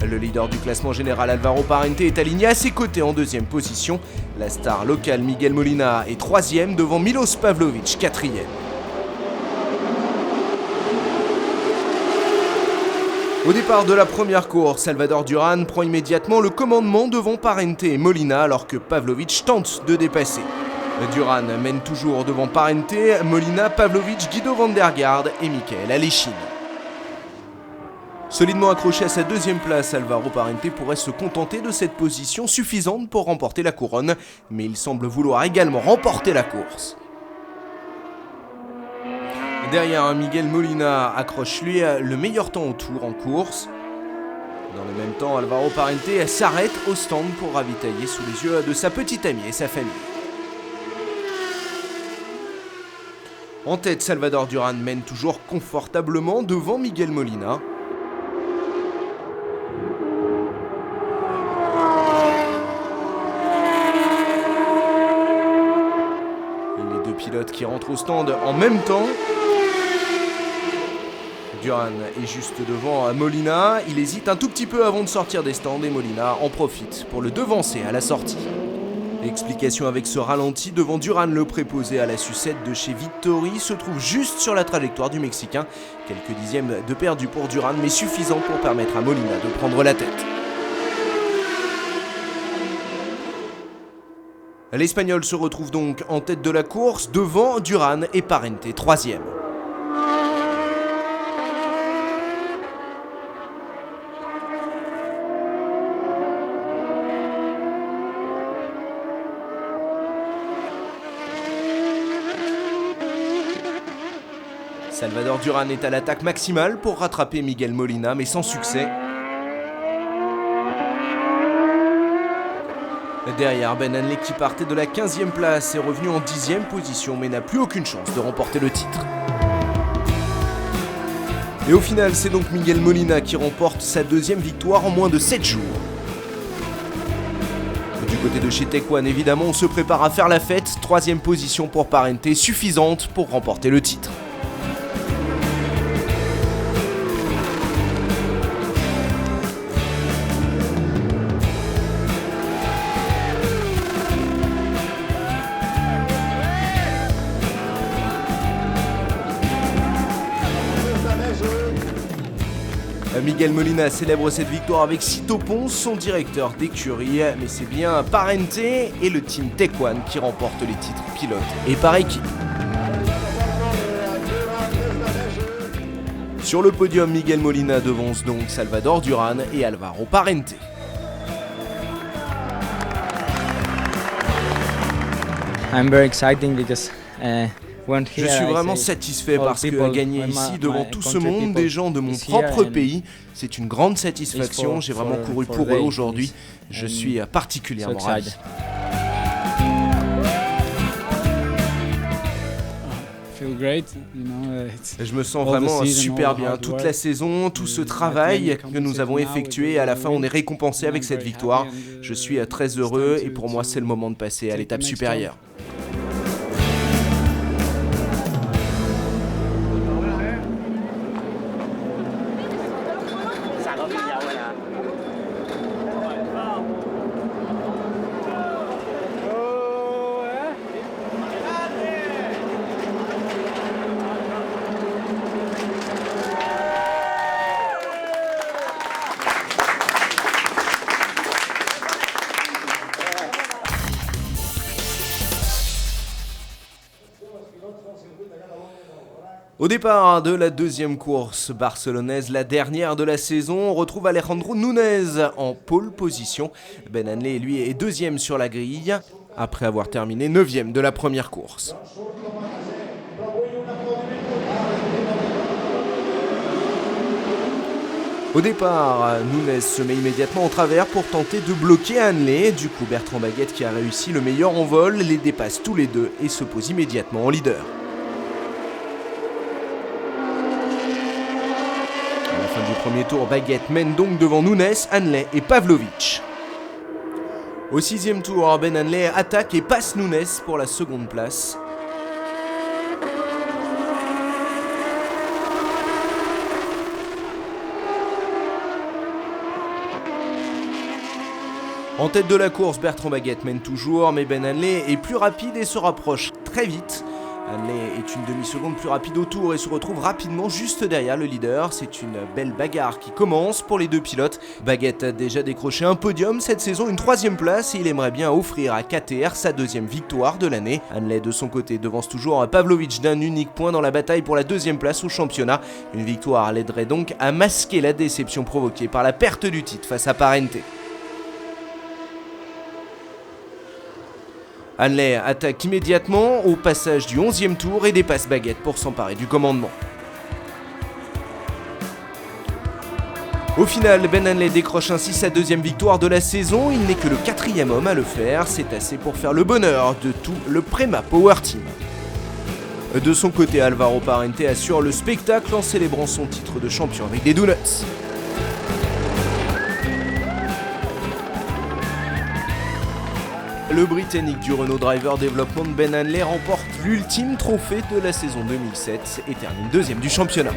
Le leader du classement général Alvaro Parente est aligné à ses côtés en 2e position. La star locale Miguel Molina est 3e devant Milos Pavlovic, 4e. Au départ de la première course, Salvador Duran prend immédiatement le commandement devant Parente et Molina alors que Pavlovic tente de dépasser. Duran mène toujours devant Parente, Molina, Pavlovic, Guido van der Garde et Michael Aleshin. Solidement accroché à sa 2e place, Alvaro Parente pourrait se contenter de cette position suffisante pour remporter la couronne, mais il semble vouloir également remporter la course. Derrière, Miguel Molina accroche lui le meilleur temps au tour en course. Dans le même temps, Alvaro Parente s'arrête au stand pour ravitailler sous les yeux de sa petite amie et sa famille. En tête, Salvador Duran mène toujours confortablement devant Miguel Molina. Les 2 pilotes qui rentrent au stand en même temps. Duran est juste devant Molina, il hésite un tout petit peu avant de sortir des stands et Molina en profite pour le devancer à la sortie. Explication avec ce ralenti devant Duran, le préposé à la sucette de chez Vittori se trouve juste sur la trajectoire du Mexicain. Quelques dixièmes de perdu pour Duran, mais suffisant pour permettre à Molina de prendre la tête. L'Espagnol se retrouve donc en tête de la course devant Duran et Parente, 3e. Salvador Duran est à l'attaque maximale pour rattraper Miguel Molina, mais sans succès. Derrière, Ben Hanley qui partait de la 15e place est revenu en 10e position, mais n'a plus aucune chance de remporter le titre. Et au final, c'est donc Miguel Molina qui remporte sa deuxième victoire en moins de 7 jours. Du côté de chez Tech One, évidemment, on se prépare à faire la fête. 3e position pour Parente, suffisante pour remporter le titre. Miguel Molina célèbre cette victoire avec Cito Pons, son directeur d'écurie, mais c'est bien Parente et le team Tech One qui remportent les titres pilote et par équipe. Sur le podium, Miguel Molina devance donc Salvador Duran et Alvaro Parente. I'm very excited because je suis vraiment satisfait parce que gagner ici devant tout ce monde, des gens de mon propre pays, c'est une grande satisfaction. J'ai vraiment couru pour eux aujourd'hui. Je suis particulièrement ravi. Je me sens vraiment super bien. Toute la saison, tout ce travail que nous avons effectué, à la fin on est récompensé avec cette victoire. Je suis très heureux et pour moi c'est le moment de passer à l'étape supérieure. Au départ de la deuxième course barcelonaise, la dernière de la saison, on retrouve Alejandro Núñez en pole position. Ben Hanley, lui, est deuxième sur la grille, après avoir terminé 9e de la première course. Au départ, Núñez se met immédiatement en travers pour tenter de bloquer Hanley. Du coup, Bertrand Baguette, qui a réussi le meilleur en vol, les dépasse tous les deux et se pose immédiatement en leader. Du premier tour, Baguette mène donc devant Núñez, Hanley et Pavlovic. Au 6e tour, Ben Hanley attaque et passe Núñez pour la seconde place. En tête de la course, Bertrand Baguette mène toujours, mais Ben Hanley est plus rapide et se rapproche très vite. Hanley est une demi-seconde plus rapide au tour et se retrouve rapidement juste derrière le leader. C'est une belle bagarre qui commence pour les deux pilotes. Baguette a déjà décroché un podium cette saison, une 3e place, et il aimerait bien offrir à KTR sa 2e victoire de l'année. Hanley de son côté devance toujours Pavlovic d'un unique point dans la bataille pour la 2e place au championnat. Une victoire l'aiderait donc à masquer la déception provoquée par la perte du titre face à Parente. Hanley attaque immédiatement au passage du 11e tour et dépasse Baguette pour s'emparer du commandement. Au final, Ben Hanley décroche ainsi sa 2e victoire de la saison. Il n'est que le 4e homme à le faire. C'est assez pour faire le bonheur de tout le Prema Power Team. De son côté, Alvaro Parente assure le spectacle en célébrant son titre de champion avec des donuts. Le Britannique du Renault Driver Development, Ben Hanley, remporte l'ultime trophée de la saison 2007 et termine 2e du championnat.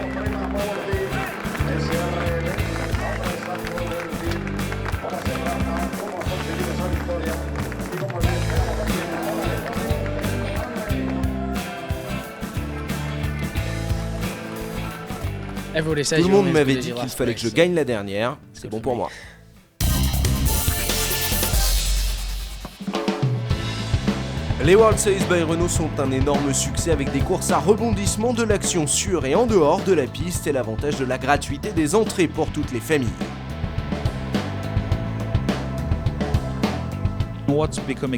Tout le monde m'avait dit qu'il fallait que je gagne la dernière, c'est bon pour moi. Les World Series by Renault sont un énorme succès avec des courses à rebondissement, de l'action sur et en dehors de la piste et l'avantage de la gratuité des entrées pour toutes les familles.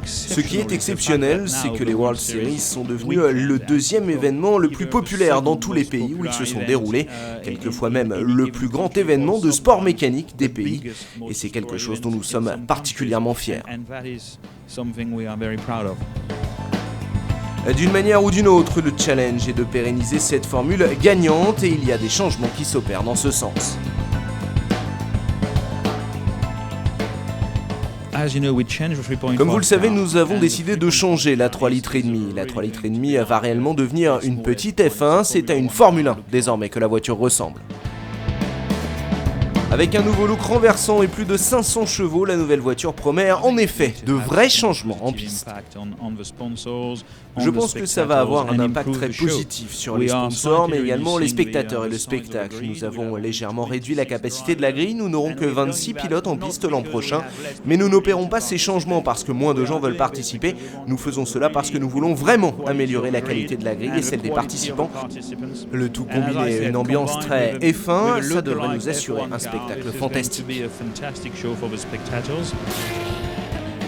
Ce qui est exceptionnel, c'est que les World Series sont devenus le 2e événement le plus populaire dans tous les pays où ils se sont déroulés, quelquefois même le plus grand événement de sport mécanique des pays, et c'est quelque chose dont nous sommes particulièrement fiers. D'une manière ou d'une autre, le challenge est de pérenniser cette formule gagnante et il y a des changements qui s'opèrent dans ce sens. Comme vous le savez, nous avons décidé de changer la 3,5 litres. La 3,5 litres va réellement devenir une petite F1, c'est à une Formule 1 désormais que la voiture ressemble. Avec un nouveau look renversant et plus de 500 chevaux, la nouvelle voiture promet en effet de vrais changements en piste. Je pense que ça va avoir un impact très positif sur les sponsors, mais également les spectateurs et le spectacle. Nous avons légèrement réduit la capacité de la grille, nous n'aurons que 26 pilotes en piste l'an prochain, mais nous n'opérons pas ces changements parce que moins de gens veulent participer, nous faisons cela parce que nous voulons vraiment améliorer la qualité de la grille et celle des participants. Le tout combiné à une ambiance très F1, ça devrait nous assurer un spectacle fantastique.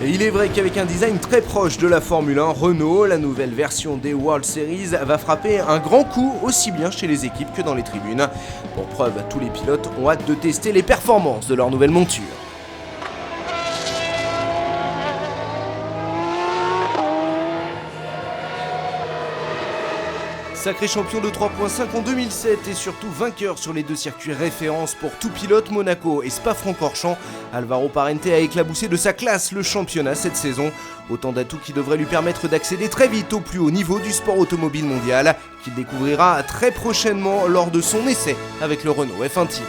Et il est vrai qu'avec un design très proche de la Formule 1, Renault, la nouvelle version des World Series va frapper un grand coup aussi bien chez les équipes que dans les tribunes. Pour preuve, tous les pilotes ont hâte de tester les performances de leur nouvelle monture. Sacré champion de 3.5 en 2007 et surtout vainqueur sur les deux circuits références pour tout pilote, Monaco et Spa-Francorchamps, Alvaro Parente a éclaboussé de sa classe le championnat cette saison. Autant d'atouts qui devraient lui permettre d'accéder très vite au plus haut niveau du sport automobile mondial, qu'il découvrira très prochainement lors de son essai avec le Renault F1 Team.